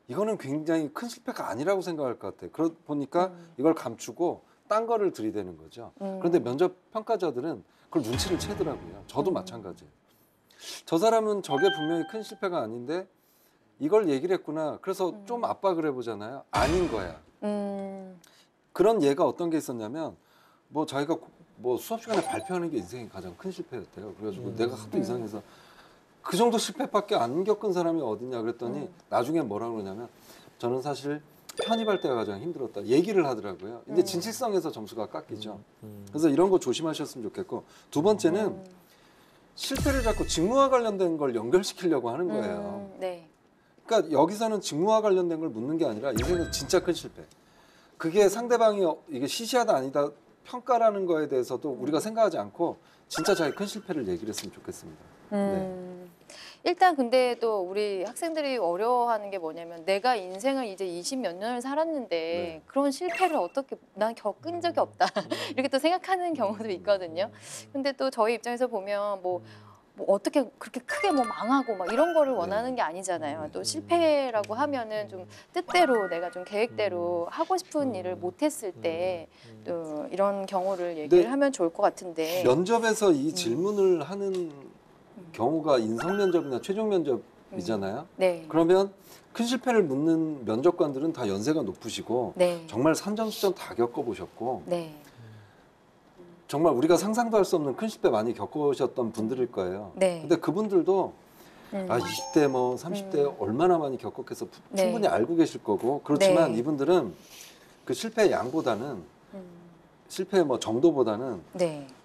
이거는 굉장히 큰 실패가 아니라고 생각할 것 같아요. 그러다 보니까 이걸 감추고 딴 거를 들이대는 거죠. 그런데 면접 평가자들은 그걸 눈치를 채더라고요. 저도 마찬가지예요. 저 사람은 저게 분명히 큰 실패가 아닌데 이걸 얘기를 했구나. 그래서 좀 압박을 해보잖아요. 아닌 거야. 그런 예가 어떤 게 있었냐면 뭐 자기가 뭐 수업 시간에 발표하는 게 인생의 가장 큰 실패였대요. 그래가지고 내가 하도 이상해서 그 정도 실패밖에 안 겪은 사람이 어딨냐 그랬더니 나중에 뭐라 그러냐면 저는 사실 편입할 때가 가장 힘들었다 얘기를 하더라고요. 근데 진실성에서 점수가 깎이죠. 그래서 이런 거 조심하셨으면 좋겠고 두 번째는 실패를 자꾸 직무와 관련된 걸 연결시키려고 하는 거예요. 네. 그러니까 여기서는 직무와 관련된 걸 묻는 게 아니라 인생에서 진짜 큰 실패. 그게 상대방이 이게 시시하다 아니다 평가라는 거에 대해서도 우리가 생각하지 않고 진짜 자기 큰 실패를 얘기를 했으면 좋겠습니다. 네. 일단 근데 또 우리 학생들이 어려워하는 게 뭐냐면 내가 인생을 이제 20몇 년을 살았는데 그런 실패를 어떻게 난 겪은 적이 없다 이렇게 또 생각하는 경우도 있거든요. 근데 또 저희 입장에서 보면 뭐 어떻게 그렇게 크게 뭐 망하고 막 이런 거를 원하는 게 아니잖아요. 또 실패라고 하면은 좀 뜻대로 내가 좀 계획대로 하고 싶은 일을 못했을 때 또 이런 경우를 얘기를 하면 좋을 것 같은데 면접에서 이 질문을 하는 경우가 인성 면접이나 최종 면접이잖아요. 네. 그러면 큰 실패를 묻는 면접관들은 다 연세가 높으시고 네. 정말 산전수전 다 겪어보셨고 네. 정말 우리가 상상도 할 수 없는 큰 실패 많이 겪으셨던 분들일 거예요. 네. 근데 그분들도 20대 뭐 30대 얼마나 많이 겪었겠어 충분히 알고 계실 거고 그렇지만 네. 이분들은 그 실패의 양보다는 실패의 뭐 정도보다는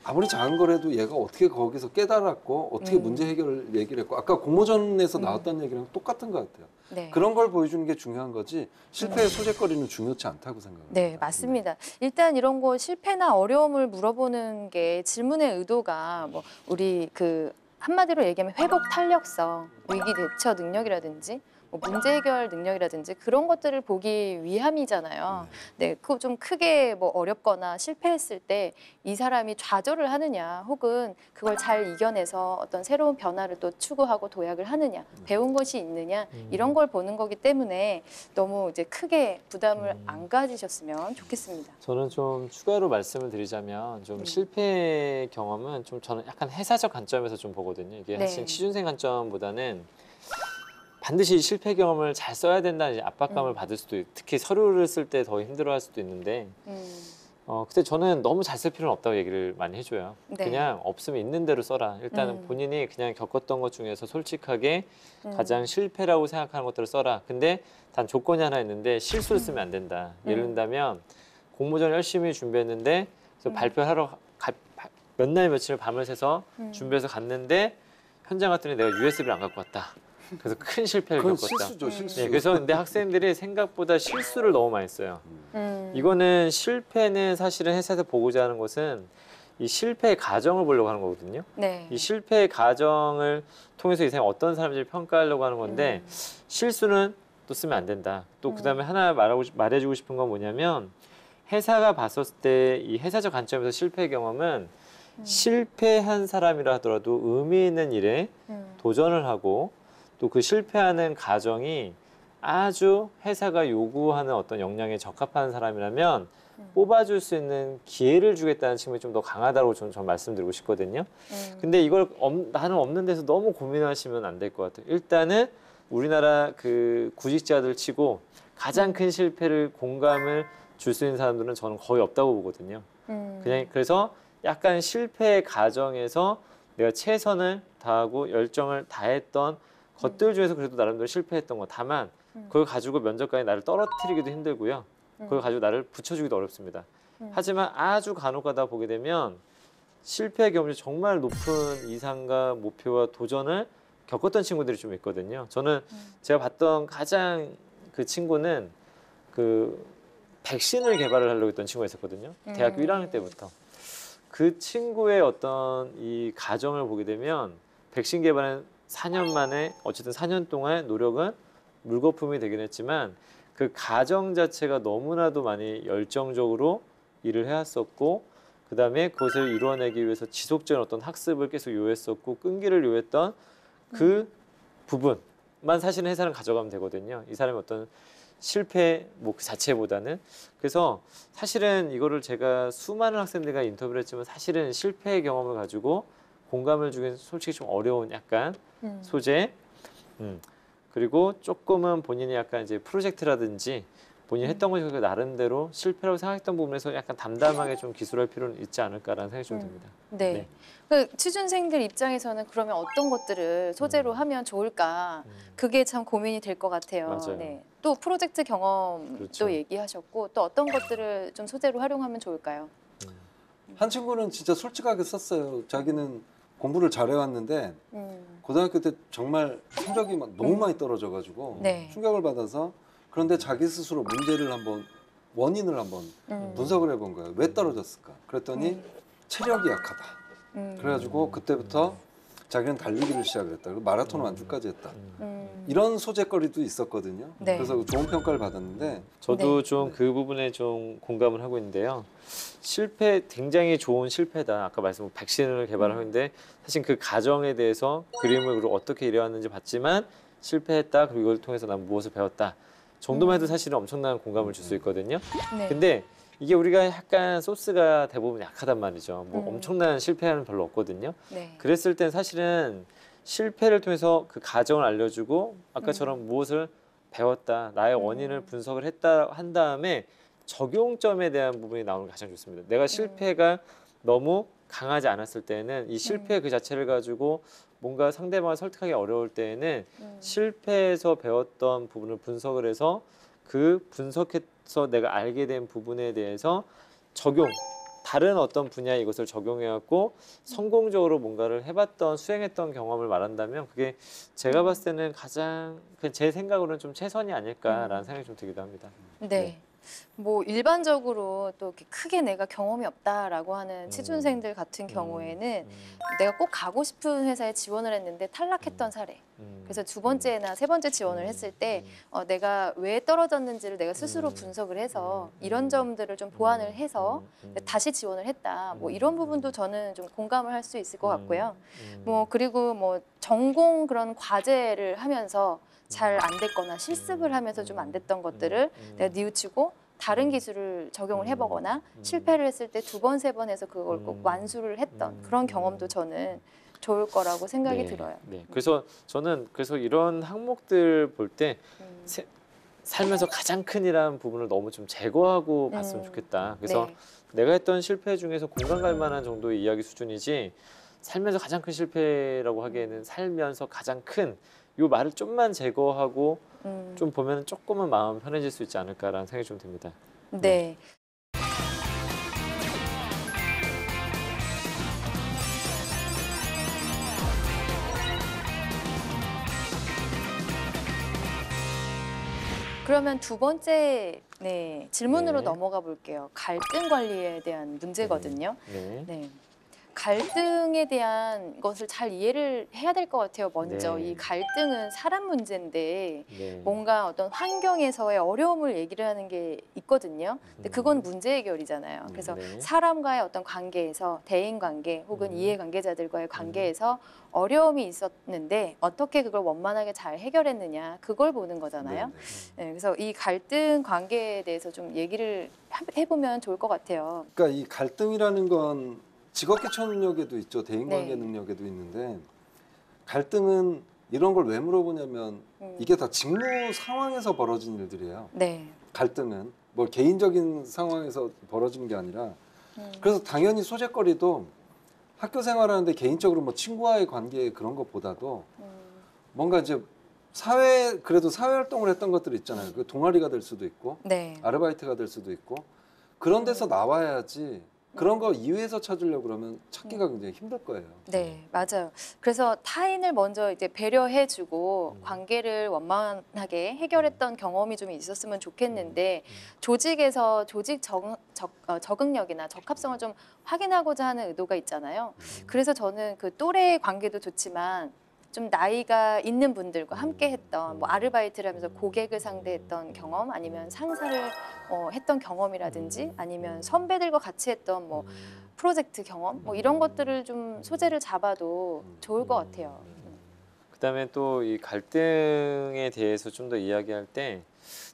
아무리 작은 거라도 얘가 어떻게 거기서 깨달았고 어떻게 문제 해결을 얘기를 했고 아까 공모전에서 나왔던 얘기랑 똑같은 것 같아요. 네. 그런 걸 보여주는 게 중요한 거지 실패의 소재거리는 중요치 않다고 생각합니다. 네, 맞습니다. 일단 이런 거 실패나 어려움을 물어보는 게 질문의 의도가 뭐 우리 그 한마디로 얘기하면 회복 탄력성, 위기 대처 능력이라든지 뭐 문제 해결 능력이라든지 그런 것들을 보기 위함이잖아요. 네, 그거 좀 크게 뭐 어렵거나 실패했을 때 이 사람이 좌절을 하느냐, 혹은 그걸 잘 이겨내서 어떤 새로운 변화를 또 추구하고 도약을 하느냐, 배운 것이 있느냐 이런 걸 보는 거기 때문에 너무 이제 크게 부담을 안 가지셨으면 좋겠습니다. 저는 좀 추가로 말씀을 드리자면 좀 실패 경험은 좀 저는 약간 회사적 관점에서 좀 보거든요. 이게 사실 취준생 관점보다는 반드시 실패 경험을 잘 써야 된다는 이제 압박감을 받을 수도 있고 특히 서류를 쓸 때 더 힘들어할 수도 있는데 근데 저는 너무 잘 쓸 필요는 없다고 얘기를 많이 해줘요. 그냥 없으면 있는 대로 써라. 일단은 본인이 그냥 겪었던 것 중에서 솔직하게 가장 실패라고 생각하는 것들을 써라. 근데 단 조건이 하나 있는데 실수를 쓰면 안 된다. 예를 든다면 공모전 열심히 준비했는데 그래서 발표하러 몇 날 며칠 밤을 새서 준비해서 갔는데 현장 갔더니 내가 USB를 안 갖고 왔다. 그래서 큰 실패를 그건 겪었다. 실수죠, 실수. 네, 그래서 근데 학생들이 생각보다 실수를 너무 많이 써요. 이거는 실패는 사실은 회사에서 보고자 하는 것은 이 실패의 과정을 보려고 하는 거거든요. 네. 이 실패의 과정을 통해서 이 사람이 어떤 사람인지 평가하려고 하는 건데 실수는 또 쓰면 안 된다. 또 그다음에 하나 말해주고 싶은 건 뭐냐면 회사가 봤었을 때 이 회사적 관점에서 실패 경험은 실패한 사람이라 하더라도 의미 있는 일에 도전을 하고 또 그 실패하는 과정이 아주 회사가 요구하는 어떤 역량에 적합한 사람이라면 뽑아줄 수 있는 기회를 주겠다는 측면이 좀 더 강하다고 저는 말씀드리고 싶거든요. 근데 이걸 나는 없는 데서 너무 고민하시면 안 될 것 같아요. 일단은 우리나라 그 구직자들 치고 가장 큰 실패를 공감을 줄 수 있는 사람들은 저는 거의 없다고 보거든요. 그냥 그래서 약간 실패의 과정에서 내가 최선을 다하고 열정을 다했던 것들 중에서 그래도 나름대로 실패했던 거. 다만 그걸 가지고 면접관이 나를 떨어뜨리기도 힘들고요. 그걸 가지고 나를 붙여주기도 어렵습니다. 하지만 아주 간혹가다 보게 되면 실패의 경험이 정말 높은 이상과 목표와 도전을 겪었던 친구들이 좀 있거든요. 저는 제가 봤던 가장 그 친구는 그 백신을 개발을 하려고 했던 친구가 있었거든요. 대학교 1학년 때부터. 그 친구의 어떤 이 과정을 보게 되면 백신 개발은 4년 만에 어쨌든 4년 동안 노력은 물거품이 되긴 했지만 그 과정 자체가 너무나도 많이 열정적으로 일을 해왔었고 그다음에 그것을 이루어내기 위해서 지속적인 어떤 학습을 계속 요했었고 끈기를 요했던 그 부분만 사실은 회사는 가져가면 되거든요. 이 사람의 어떤 실패 뭐 그 자체보다는. 그래서 사실은 이거를 제가 수많은 학생들과 인터뷰를 했지만 사실은 실패의 경험을 가지고 공감을 주기는 솔직히 좀 어려운 약간 소재. 그리고 조금은 본인이 약간 이제 프로젝트라든지 본인이 했던 것이 나름대로 실패라고 생각했던 부분에서 약간 담담하게 좀 기술할 필요는 있지 않을까라는 생각이 좀 듭니다. 네. 그 취준생들 입장에서는 그러면 어떤 것들을 소재로 하면 좋을까? 그게 참 고민이 될 것 같아요. 맞아요. 네. 또 프로젝트 경험도 그렇죠. 얘기하셨고 또 어떤 것들을 좀 소재로 활용하면 좋을까요? 한 친구는 진짜 솔직하게 썼어요. 자기는 공부를 잘해왔는데 고등학교 때 정말 성적이 막 너무 많이 떨어져가지고 네. 충격을 받아서 그런데 자기 스스로 문제를 한번 원인을 한번 분석을 해본 거예요. 왜 떨어졌을까? 그랬더니 체력이 약하다. 그래가지고 그때부터 자기는 달리기를 시작을 했다. 그리고 마라톤 완주까지 했다. 이런 소재거리도 있었거든요. 네. 그래서 좋은 평가를 받았는데 저도 좀 그 부분에 좀 공감을 하고 있는데요. 실패 굉장히 좋은 실패다. 아까 말씀드린 백신을 개발하고 있는데 사실 그 과정에 대해서 그림을 그리고 어떻게 이뤄왔는지 봤지만 실패했다. 그리고 이걸 통해서 난 무엇을 배웠다. 정도만 해도 사실은 엄청난 공감을 줄 수 있거든요. 네. 근데 이게 우리가 약간 소스가 대부분 약하단 말이죠. 뭐 엄청난 실패는 별로 없거든요. 네. 그랬을 땐 사실은 실패를 통해서 그 과정을 알려주고 아까처럼 무엇을 배웠다, 나의 원인을 분석을 했다 한 다음에 적용점에 대한 부분이 나오는 게 가장 좋습니다. 내가 실패가 너무 강하지 않았을 때는 이 실패 그 자체를 가지고 뭔가 상대방을 설득하기 어려울 때에는 실패에서 배웠던 부분을 분석을 해서 그 분석해서 내가 알게 된 부분에 대해서 다른 어떤 분야에 이것을 적용해갖고 성공적으로 뭔가를 해봤던 수행했던 경험을 말한다면 그게 제가 봤을 때는 가장 제 생각으로는 좀 최선이 아닐까라는 생각이 좀 들기도 합니다. 네. 뭐 일반적으로 또 이렇게 크게 내가 경험이 없다라고 하는 취준생들 같은 경우에는 내가 꼭 가고 싶은 회사에 지원을 했는데 탈락했던 사례. 그래서 두 번째나 세 번째 지원을 했을 때 내가 왜 떨어졌는지를 내가 스스로 분석을 해서 이런 점들을 좀 보완을 해서 다시 지원을 했다. 뭐 이런 부분도 저는 좀 공감을 할 수 있을 것 같고요. 뭐 그리고 뭐 전공 그런 과제를 하면서 잘 안 됐거나 실습을 하면서 좀 안 됐던 것들을 내가 뉘우치고 다른 기술을 적용을 해보거나 실패를 했을 때 두 번, 세 번 해서 그걸 꼭 완수를 했던 그런 경험도 저는 좋을 거라고 생각이 들어요. 네. 그래서 저는 이런 항목들 볼 때 살면서 가장 큰이라는 부분을 너무 좀 제거하고 봤으면 좋겠다. 그래서 내가 했던 실패 중에서 공감 갈 만한 정도의 이야기 수준이지 살면서 가장 큰 실패라고 하기에는 살면서 가장 큰 이 말을 좀만 제거하고 좀 보면 조금은 마음 편해질 수 있지 않을까라는 생각이 좀 듭니다. 네. 그러면 두 번째 질문으로 넘어가 볼게요. 갈등 관리에 대한 문제거든요. 네. 갈등에 대한 것을 잘 이해를 해야 될 것 같아요. 먼저 이 갈등은 사람 문제인데 뭔가 어떤 환경에서의 어려움을 얘기를 하는 게 있거든요. 근데 그건 문제 해결이잖아요. 그래서 사람과의 어떤 관계에서 대인 관계 혹은 이해 관계자들과의 관계에서 어려움이 있었는데 어떻게 그걸 원만하게 잘 해결했느냐 그걸 보는 거잖아요. 네, 그래서 이 갈등 관계에 대해서 좀 얘기를 해보면 좋을 것 같아요. 그러니까 이 갈등이라는 건 직업기초 능력에도 있죠. 대인관계 능력에도 있는데 갈등은 이런 걸 왜 물어보냐면 이게 다 직무 상황에서 벌어진 일들이에요. 갈등은 뭐 개인적인 상황에서 벌어진 게 아니라 그래서 당연히 소재거리도 학교 생활하는데 개인적으로 뭐 친구와의 관계 그런 것보다도 뭔가 이제 그래도 사회 활동을 했던 것들 있잖아요. 그 동아리가 될 수도 있고, 네. 아르바이트가 될 수도 있고, 그런 데서 나와야지. 그런 거 이외에서 찾으려고 그러면 찾기가 굉장히 힘들 거예요. 네, 맞아요. 그래서 타인을 먼저 이제 배려해주고 관계를 원만하게 해결했던 경험이 좀 있었으면 좋겠는데 조직에서 조직 적응력이나 적합성을 좀 확인하고자 하는 의도가 있잖아요. 그래서 저는 그 또래의 관계도 좋지만 좀 나이가 있는 분들과 함께 했던 뭐 아르바이트를 하면서 고객을 상대했던 경험 아니면 상사를 했던 경험이라든지 아니면 선배들과 같이 했던 뭐 프로젝트 경험 뭐 이런 것들을 좀 소재를 잡아도 좋을 것 같아요. 그다음에 또 이 갈등에 대해서 좀 더 이야기할 때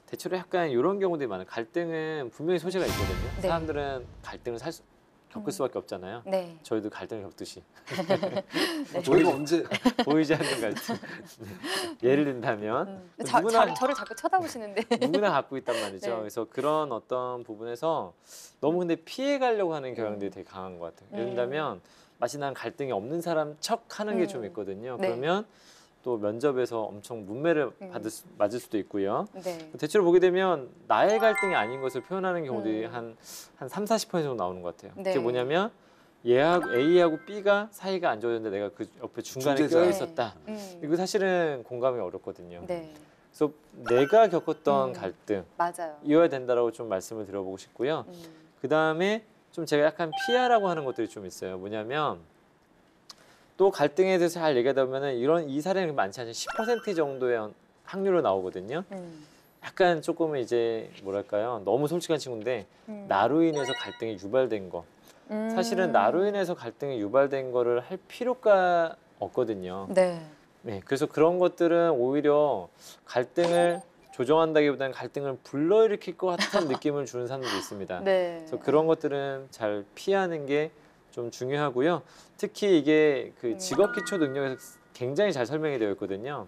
대체로 약간 이런 경우들이 많아요. 갈등은 분명히 소재가 있거든요. 네. 사람들은 갈등을 겪을 수밖에 없잖아요. 네. 저희도 갈등을 겪듯이. 네. 저희가 언제 보이지 않는 갈등. 예를 든다면 저를 자꾸 쳐다보시는데 누구나 갖고 있단 말이죠. 네. 그래서 그런 어떤 부분에서 너무 근데 피해 가려고 하는 경향들이 되게 강한 것 같아요. 예를 들면 마치 난 갈등이 없는 사람 척 하는 게 좀 있거든요. 네. 그러면 또 면접에서 엄청 문매를 맞을 수도 있고요. 네. 대체로 보게 되면 나의 갈등이 아닌 것을 표현하는 경우들이 한 30, 40% 정도 나오는 것 같아요. 네. 그게 뭐냐면 A하고 B가 사이가 안 좋았는데 내가 그 옆에 중간에 중재자. 껴 있었다. 이거 사실은 공감이 어렵거든요. 네. 그래서 내가 겪었던 갈등 맞아요. 이어야 된다라고 좀 말씀을 드려보고 싶고요. 그 다음에 좀 제가 약간 피하라고 하는 것들이 좀 있어요. 뭐냐면 또 갈등에 대해서 잘 얘기하다 보면은 이 사례는 많지 않죠. 10% 정도의 확률로 나오거든요. 약간 조금은 이제 뭐랄까요. 너무 솔직한 친구인데 나로 인해서 갈등이 유발된 거. 사실은 나로 인해서 갈등이 유발된 거를 할 필요가 없거든요. 네. 네, 그래서 그런 것들은 오히려 갈등을 조정한다기보다는 갈등을 불러일으킬 것 같은 느낌을 주는 사람들도 있습니다. 네. 그래서 그런 것들은 잘 피하는 게 좀 중요하고요. 특히 이게 그 직업 기초 능력에서 굉장히 잘 설명이 되어 있거든요.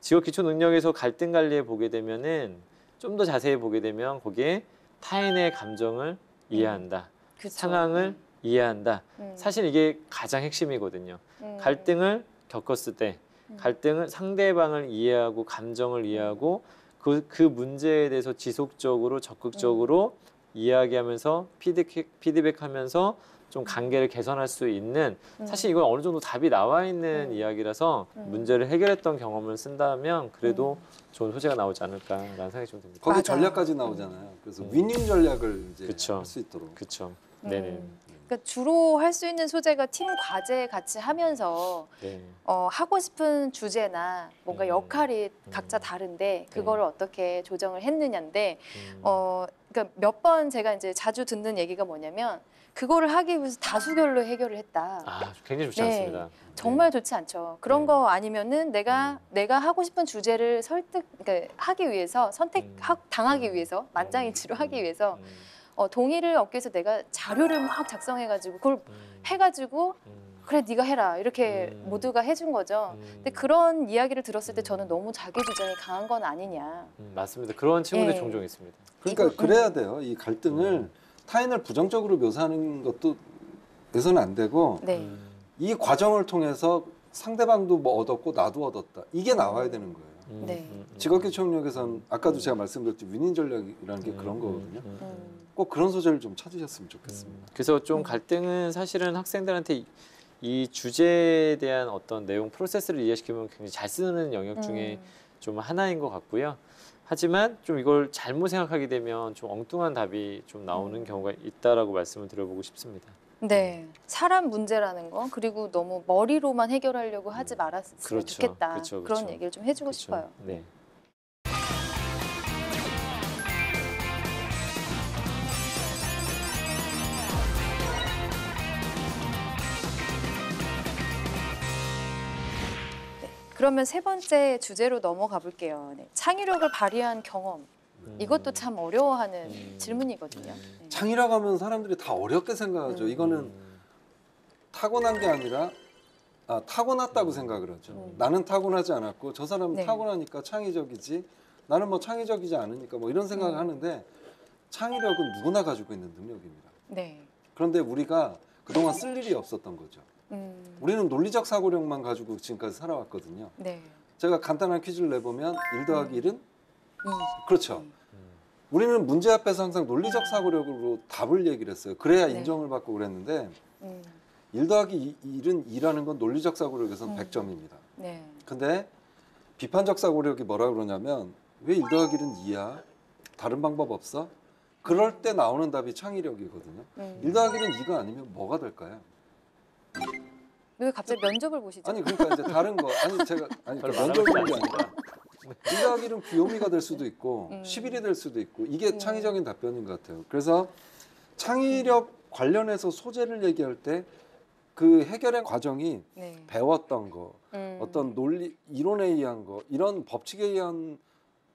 직업 기초 능력에서 갈등 관리에 보게 되면은 좀 더 자세히 보게 되면 거기에 타인의 감정을 이해한다. 그쵸. 상황을 이해한다. 사실 이게 가장 핵심이거든요. 갈등을 겪었을 때 갈등을 상대방을 이해하고 감정을 이해하고 그 문제에 대해서 지속적으로 적극적으로 이야기하면서 피드백하면서 좀 관계를 개선할 수 있는 사실 이건 어느 정도 답이 나와 있는 이야기라서 문제를 해결했던 경험을 쓴다면 그래도 좋은 소재가 나오지 않을까라는 생각이 좀 듭니다. 거기 전략까지 나오잖아요. 그래서 위닝 전략을 이제 그쵸. 할 수 있도록. 그렇죠. 네네. 그러니까 주로 할 수 있는 소재가 팀 과제 같이 하면서 네. 하고 싶은 주제나 뭔가 역할이 각자 다른데 그거를 어떻게 조정을 했느냐인데 그러니까 몇 번 제가 이제 자주 듣는 얘기가 뭐냐면 그거를 하기 위해서 다수결로 해결을 했다. 아, 굉장히 좋지 네. 않습니다. 정말 좋지 않죠. 그런 거 아니면은 내가 하고 싶은 주제를 그러니까 하기 위해서 당하기 위해서 만장일치로 하기 위해서 동의를 얻기 위해서 내가 자료를 막 작성해가지고 그걸 해가지고 그래 네가 해라 이렇게 모두가 해준 거죠. 근데 그런 이야기를 들었을 때 저는 너무 자기 주장이 강한 건 아니냐. 맞습니다. 그런 친구들 예. 종종 있습니다. 그러니까 그래야 돼요. 이 갈등을 타인을 부정적으로 묘사하는 것도 해서는 안 되고 네. 이 과정을 통해서 상대방도 뭐 얻었고 나도 얻었다. 이게 나와야 되는 거예요. 네. 직업기초능력에선 아까도 제가 말씀드렸죠. 위닝 전략이라는 게 그런 거거든요. 꼭 그런 소재를 좀 찾으셨으면 좋겠습니다. 그래서 좀 갈등은 사실은 학생들한테 이 주제에 대한 어떤 내용 프로세스를 이해시키면 굉장히 잘 쓰는 영역 중에 좀 하나인 것 같고요. 하지만 좀 이걸 잘못 생각하게 되면 좀 엉뚱한 답이 좀 나오는 경우가 있다라고 말씀을 드려보고 싶습니다. 네. 사람 문제라는 거 그리고 너무 머리로만 해결하려고 하지 말았으면 그렇죠. 좋겠다. 그렇죠. 그런 얘기를 좀 해주고 그렇죠. 싶어요. 네. 그러면 세 번째 주제로 넘어가 볼게요. 네. 창의력을 발휘한 경험. 이것도 참 어려워하는 질문이거든요. 네. 창의라고 하면 사람들이 다 어렵게 생각하죠. 이거는 타고난 게 아니라 타고났다고 생각을 하죠. 나는 타고나지 않았고 저 사람은 네. 타고나니까 창의적이지 나는 뭐 창의적이지 않으니까 뭐 이런 생각을 하는데 창의력은 누구나 가지고 있는 능력입니다. 네. 그런데 우리가 그동안 쓸 일이 없었던 거죠. 우리는 논리적 사고력만 가지고 지금까지 살아왔거든요. 네. 제가 간단한 퀴즈를 내보면 1 더하기 1은? 그렇죠. 우리는 문제 앞에서 항상 논리적 사고력으로 답을 얘기를 했어요. 그래야 인정을 받고 그랬는데 1 더하기 1은 2라는 건 논리적 사고력에서는 100점입니다. 네. 근데 비판적 사고력이 뭐라 그러냐면 왜 1 더하기 1은 2야? 다른 방법 없어? 그럴 때 나오는 답이 창의력이거든요. 1 더하기 1은 2가 아니면 뭐가 될까요? 왜 갑자기 면접을 보시죠? 아니 그러니까 이제 다른 거 제가 면접 보는 게 아니라 1 더하기 1은 귀요미가 될 수도 있고 11이 될 수도 있고 이게 창의적인 답변인 것 같아요. 그래서 창의력 관련해서 소재를 얘기할 때 그 해결의 과정이 배웠던 거, 어떤 논리, 이론에 의한 거, 이런 법칙에 의한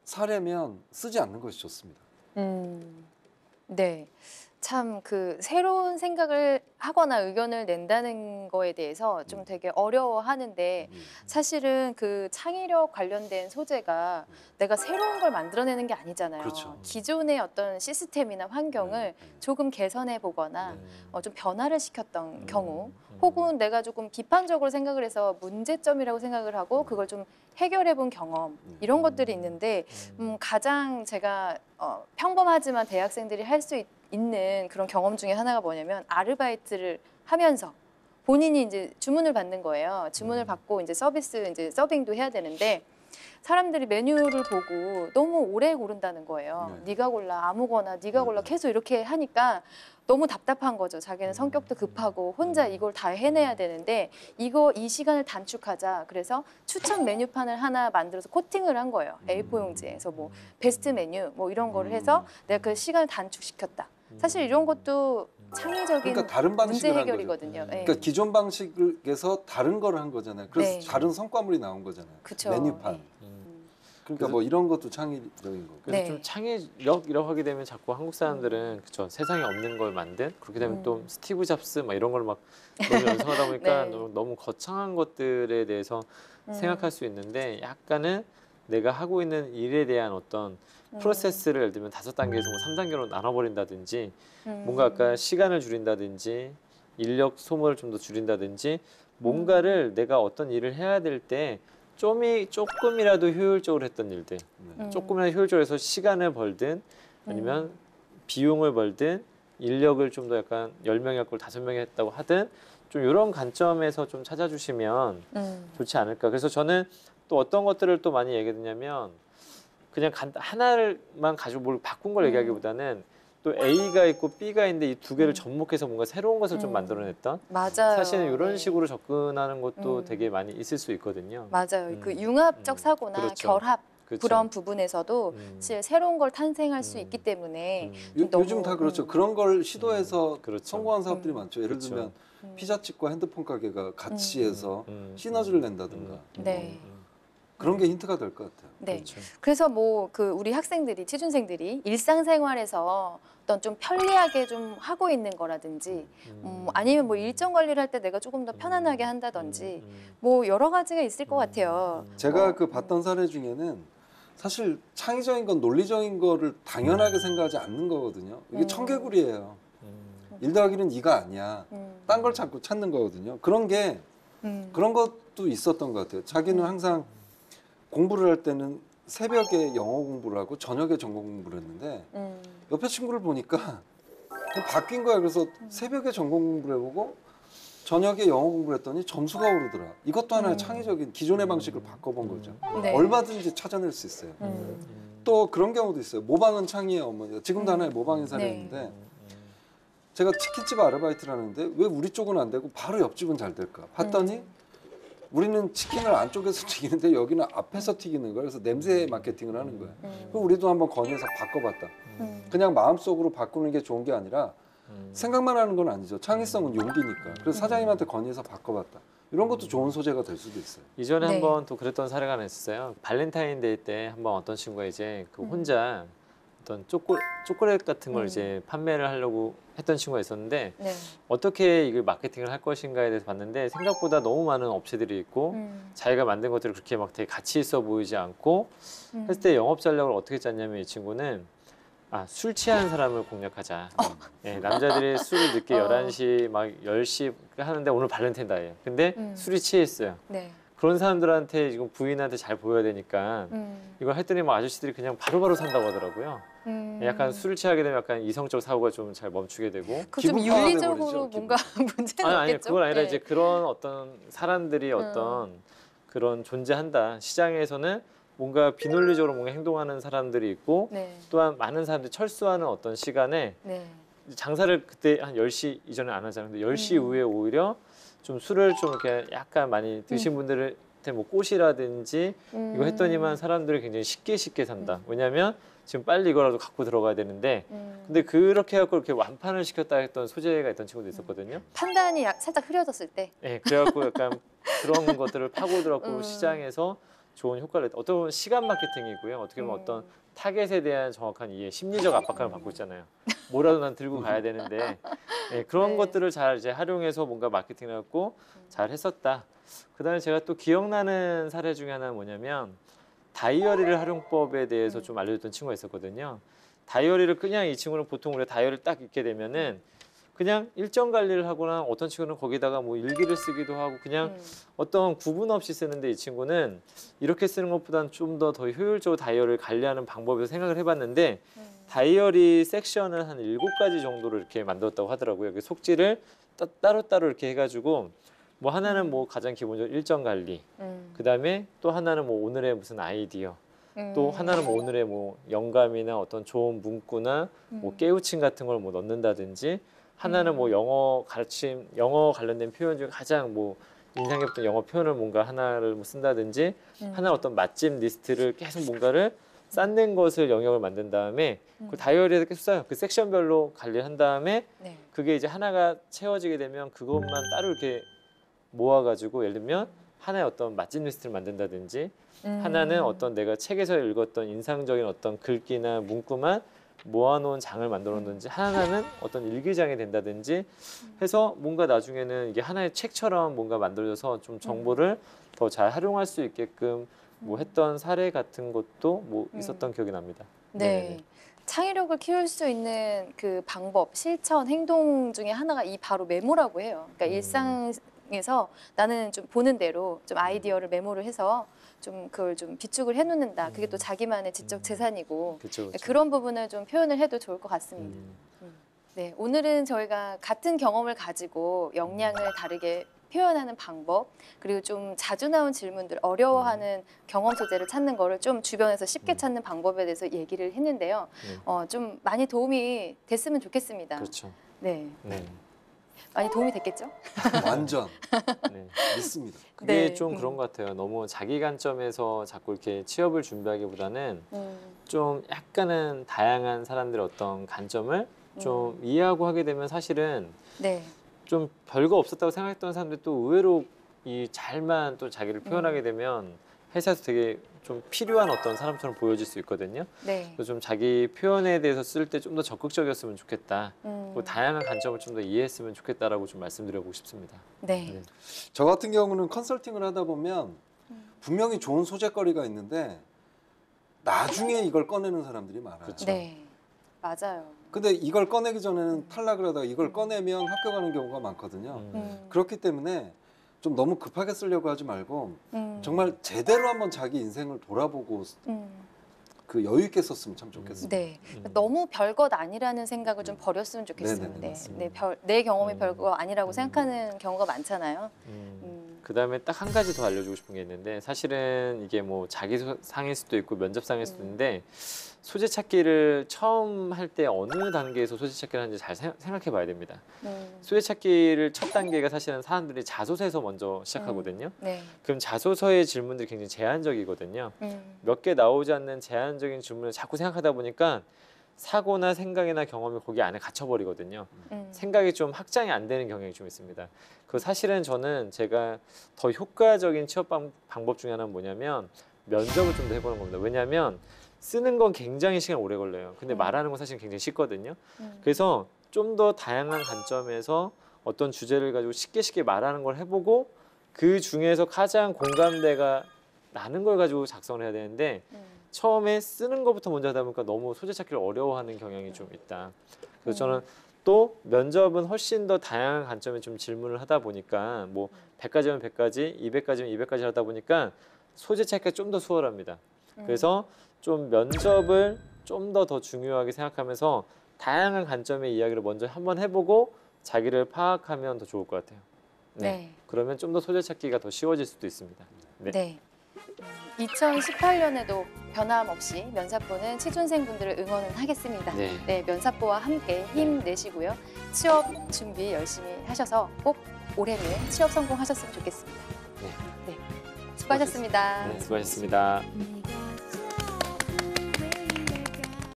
사례면 쓰지 않는 것이 좋습니다. 네. 참 그 새로운 생각을 하거나 의견을 낸다는 거에 대해서 좀 되게 어려워하는데 사실은 그 창의력 관련된 소재가 내가 새로운 걸 만들어내는 게 아니잖아요. 그렇죠. 기존의 어떤 시스템이나 환경을 조금 개선해 보거나 좀 변화를 시켰던 경우 혹은 내가 조금 비판적으로 생각을 해서 문제점이라고 생각을 하고 그걸 좀 해결해 본 경험 이런 것들이 있는데 가장 제가 평범하지만 대학생들이 할 수 있는 그런 경험 중에 하나가 뭐냐면 아르바이트를 하면서 본인이 이제 주문을 받는 거예요. 주문을 받고 이제 서빙도 해야 되는데 사람들이 메뉴를 보고 너무 오래 고른다는 거예요. 네가 골라 아무거나 네가 골라 계속 이렇게 하니까 너무 답답한 거죠. 자기는 성격도 급하고 혼자 이걸 다 해내야 되는데 이 시간을 단축하자. 그래서 추천 메뉴판을 하나 만들어서 코팅을 한 거예요. A4 용지에서 뭐 베스트 메뉴 뭐 이런 거를 해서 내가 그 시간을 단축시켰다. 사실 이런 것도 창의적인 그러니까 다른 방식을 문제 한 거죠. 해결이거든요. 네. 그러니까 기존 방식에서 다른 걸 한 거잖아요. 그래서 다른 성과물이 나온 거잖아요. 그쵸. 메뉴판. 그러니까 뭐 이런 것도 창의적인 거고. 그래서 좀 창의력이라고 하게 되면 자꾸 한국 사람들은 그쵸, 세상에 없는 걸 만든 그렇게 되면 또 스티브 잡스 막 이런 걸 막 너무 연상하다 보니까 너무 거창한 것들에 대해서 생각할 수 있는데 약간은 내가 하고 있는 일에 대한 어떤 프로세스를 예를 들면 5단계에서 뭐 3단계로 나눠버린다든지 뭔가 아까 시간을 줄인다든지 인력 소모를 좀 더 줄인다든지 뭔가를 내가 어떤 일을 해야 될 때 조금이라도 효율적으로 했던 일들 조금이라도 효율적으로 해서 시간을 벌든 아니면 비용을 벌든 인력을 좀 더 약간 10명이 할 걸 5명이 했다고 하든 좀 이런 관점에서 좀 찾아주시면 좋지 않을까. 그래서 저는 또 어떤 것들을 또 많이 얘기했냐면 그냥 하나만 가지고 뭘 바꾼 걸 얘기하기보다는 또 A가 있고 B가 있는데 이 두 개를 접목해서 뭔가 새로운 것을 좀 만들어냈던 맞아요. 사실은 이런 식으로 접근하는 것도 되게 많이 있을 수 있거든요. 맞아요. 그 융합적 사고나 그렇죠. 결합 그렇죠. 그런 부분에서도 사실 새로운 걸 탄생할 수 있기 때문에 요즘 다 그렇죠. 그런 걸 시도해서 성공한 사업들이 많죠. 예를 들면 피자집과 핸드폰 가게가 같이 해서 시너지를 낸다든가. 그런 게 힌트가 될 것 같아요. 네. 그렇죠. 그래서 뭐 그 우리 학생들이 취준생들이 일상생활에서 어떤 좀 편리하게 좀 하고 있는 거라든지 아니면 뭐 일정 관리를 할 때 내가 조금 더 편안하게 한다든지 뭐 여러 가지가 있을 것 같아요. 제가 그 봤던 사례 중에는 사실 창의적인 건 논리적인 거를 당연하게 생각하지 않는 거거든요. 이게 청개구리예요. 1 더하기는 2가 아니야. 딴 걸 자꾸 찾는 거거든요. 그런 것도 있었던 것 같아요. 자기는 항상 공부를 할 때는 새벽에 영어 공부를 하고 저녁에 전공 공부를 했는데 옆에 친구를 보니까 바뀐 거야. 그래서 새벽에 전공 공부를 해보고 저녁에 영어 공부를 했더니 점수가 오르더라. 이것도 하나의 창의적인 기존의 방식을 바꿔본 거죠. 얼마든지 찾아낼 수 있어요. 또 그런 경우도 있어요. 모방은 창의의 어머니다. 지금도 하나의 모방의 사례인데 제가 치킨집 아르바이트를 하는데 왜 우리 쪽은 안 되고 바로 옆집은 잘 될까 봤더니 우리는 치킨을 안쪽에서 튀기는데 여기는 앞에서 튀기는 거야. 그래서 냄새 마케팅을 하는 거야. 그럼 우리도 한번 건의해서 바꿔봤다. 그냥 마음속으로 바꾸는 게 좋은 게 아니라 생각만 하는 건 아니죠. 창의성은 용기니까. 그래서 사장님한테 건의해서 바꿔봤다. 이런 것도 좋은 소재가 될 수도 있어요. 이전에 한번 또 그랬던 사례가 하나 있었어요. 발렌타인데이 때 한번 어떤 친구가 이제 그 혼자 어떤 초콜릿 같은 걸 이제 판매를 하려고 했던 친구가 있었는데 어떻게 이걸 마케팅을 할 것인가에 대해서 봤는데 생각보다 너무 많은 업체들이 있고 자기가 만든 것들이 그렇게 막 되게 가치 있어 보이지 않고 했을 때 영업 전략을 어떻게 짰냐면 이 친구는 술 취한 사람을 공략하자. 남자들이 술을 늦게 11시 막 10시 하는데 오늘 발렌타인데이예요. 근데 술이 취했어요. 그런 사람들한테 지금 부인한테 잘 보여야 되니까 이걸 했더니 뭐 아저씨들이 그냥 바로바로 산다고 하더라고요. 약간 술 취하게 되면 약간 이성적 사고가 좀 잘 멈추게 되고. 그 좀 윤리적으로 뭔가 문제는 아니 없겠죠? 그건 아니라 네. 이제 그런 어떤 사람들이 어떤 그런 존재한다. 시장에서는 뭔가 비논리적으로 뭔가 행동하는 사람들이 있고 네. 또한 많은 사람들이 철수하는 어떤 시간에 네. 장사를 그때 한 10시 이전에 안 하잖아요. 근데 10시 이후에 오히려 좀 술을 좀 이렇게 약간 많이 드신 분들한테 뭐 꽃이라든지 이거 했더니만 사람들이 굉장히 쉽게 산다. 왜냐하면 지금 빨리 이거라도 갖고 들어가야 되는데 근데 그렇게 해갖고 이렇게 완판을 시켰다 했던 소재가 있던 친구도 있었거든요. 판단이 살짝 흐려졌을 때. 네, 그래갖고 약간 그런 것들을 파고들었고 시장에서 좋은 효과를 어떻게 보면 시간 마케팅이고요. 어떻게 보면 어떤 타겟에 대한 정확한 이해, 심리적 압박감을 받고 있잖아요. 뭐라도 난 들고 가야 되는데 네, 그런 것들을 잘 이제 활용해서 뭔가 마케팅을 했고 잘 했었다. 그다음에 제가 또 기억나는 사례 중에 하나는 뭐냐면 다이어리를 활용법에 대해서 좀 알려줬던 친구가 있었거든요. 다이어리를 그냥 이 친구는 보통 우리가 다이어리를 딱 읽게 되면은 그냥 일정 관리를 하거나 어떤 친구는 거기다가 뭐 일기를 쓰기도 하고 그냥 어떤 구분 없이 쓰는데 이 친구는 이렇게 쓰는 것보다는 좀 더 효율적으로 다이어리를 관리하는 방법에서 생각을 해봤는데 다이어리 섹션을 한 7가지 정도로 이렇게 만들었다고 하더라고요. 그 속지를 따로따로 이렇게 해가지고 뭐 하나는 뭐 가장 기본적으로 일정 관리, 그 다음에 또 하나는 뭐 오늘의 무슨 아이디어, 또 하나는 뭐 오늘의 뭐 영감이나 어떤 좋은 문구나 뭐 깨우침 같은 걸 뭐 넣는다든지 하나는 뭐 영어 가르침, 영어 관련된 표현 중에 가장 뭐 인상 깊었던 영어 표현을 뭔가 하나를 뭐 쓴다든지 하나 어떤 맛집 리스트를 계속 뭔가를 쌓는 것을 영역을 만든 다음에 그 다이어리에서 계속 써요. 그 섹션별로 관리한 다음에 그게 이제 하나가 채워지게 되면 그것만 따로 이렇게 모아가지고 예를 들면 하나의 어떤 맛집 리스트를 만든다든지 하나는 어떤 내가 책에서 읽었던 인상적인 어떤 글귀나 문구만 모아놓은 장을 만들었는지 하나는 어떤 일기장이 된다든지 해서 뭔가 나중에는 이게 하나의 책처럼 뭔가 만들어져서 좀 정보를 더 잘 활용할 수 있게끔 뭐 했던 사례 같은 것도 뭐 있었던 기억이 납니다. 네. 네네네. 창의력을 키울 수 있는 그 방법, 실천, 행동 중에 하나가 이 바로 메모라고 해요. 그러니까 일상에서 나는 좀 보는 대로 좀 아이디어를 메모를 해서 좀 그걸 좀 비축을 해놓는다. 그게 또 자기만의 지적 재산이고 그쵸. 그런 부분을 좀 표현을 해도 좋을 것 같습니다. 네, 오늘은 저희가 같은 경험을 가지고 역량을 다르게 표현하는 방법 그리고 좀 자주 나온 질문들 어려워하는 경험 소재를 찾는 거를 좀 주변에서 쉽게 찾는 방법에 대해서 얘기를 했는데요. 좀 많이 도움이 됐으면 좋겠습니다. 그렇죠. 네. 네. 많이 도움이 됐겠죠? 완전 네. 믿습니다. 그게 네. 좀 그런 것 같아요. 너무 자기 관점에서 자꾸 이렇게 취업을 준비하기보다는 좀 약간은 다양한 사람들의 어떤 관점을 좀 이해하고 하게 되면 사실은 네. 좀 별거 없었다고 생각했던 사람들이 또 의외로 이 잘만 또 자기를 표현하게 되면 회사에서 되게 좀 필요한 어떤 사람처럼 보여질 수 있거든요. 네. 그래서 좀 자기 표현에 대해서 쓸 때 좀 더 적극적이었으면 좋겠다. 그리고 다양한 관점을 좀 더 이해했으면 좋겠다라고 좀 말씀드려보고 싶습니다. 네. 저 같은 경우는 컨설팅을 하다 보면 분명히 좋은 소재거리가 있는데 나중에 이걸 꺼내는 사람들이 많아요. 그렇죠. 네. 맞아요. 근데 이걸 꺼내기 전에는 탈락을 하다가 이걸 꺼내면 합격하는 경우가 많거든요. 그렇기 때문에 좀 너무 급하게 쓰려고 하지 말고 정말 제대로 한번 자기 인생을 돌아보고 그 여유 있게 썼으면 참 좋겠습니다. 네. 너무 별것 아니라는 생각을 좀 버렸으면 좋겠어요. 네네네, 네. 맞습니다. 네. 내 경험이 별거 아니라고 생각하는 경우가 많잖아요. 그다음에 딱 한 가지 더 알려주고 싶은 게 있는데 사실은 이게 뭐 자기상일 수도 있고 면접상일 수도 있는데 소재 찾기를 처음 할 때 어느 단계에서 소재 찾기를 하는지 잘 생각해 봐야 됩니다. 소재 찾기를 첫 단계가 사실은 사람들이 자소서에서 먼저 시작하거든요. 네. 그럼 자소서의 질문들이 굉장히 제한적이거든요. 몇 개 나오지 않는 제한적인 질문을 자꾸 생각하다 보니까 사고나 생각이나 경험이 거기 안에 갇혀버리거든요. 생각이 좀 확장이 안 되는 경향이 좀 있습니다. 그 사실은 저는 제가 더 효과적인 취업 방법 중에 하나는 뭐냐면 면접을 좀 더 해보는 겁니다. 왜냐하면 쓰는 건 굉장히 시간 오래 걸려요. 근데 말하는 건 사실 굉장히 쉽거든요. 그래서 좀 더 다양한 관점에서 어떤 주제를 가지고 쉽게 말하는 걸 해보고 그 중에서 가장 공감대가 나는 걸 가지고 작성을 해야 되는데 처음에 쓰는 것부터 먼저 하다 보니까 너무 소재 찾기를 어려워하는 경향이 좀 있다. 그래서 저는 또 면접은 훨씬 더 다양한 관점에 좀 질문을 하다 보니까 뭐 100가지면 100가지, 200가지면 200가지 하다 보니까 소재 찾기가 좀 더 수월합니다. 그래서 좀 면접을 좀 더 중요하게 생각하면서 다양한 관점의 이야기를 먼저 한번 해보고 자기를 파악하면 더 좋을 것 같아요. 네. 그러면 좀 더 소재 찾기가 더 쉬워질 수도 있습니다. 네. 2018년에도 변함없이 면사포는 취준생분들을 응원을 하겠습니다. 네, 면사포와 함께 힘내시고요. 취업 준비 열심히 하셔서 꼭 올해는 취업 성공하셨으면 좋겠습니다. 네. 수고하셨습니다. 네, 수고하셨습니다.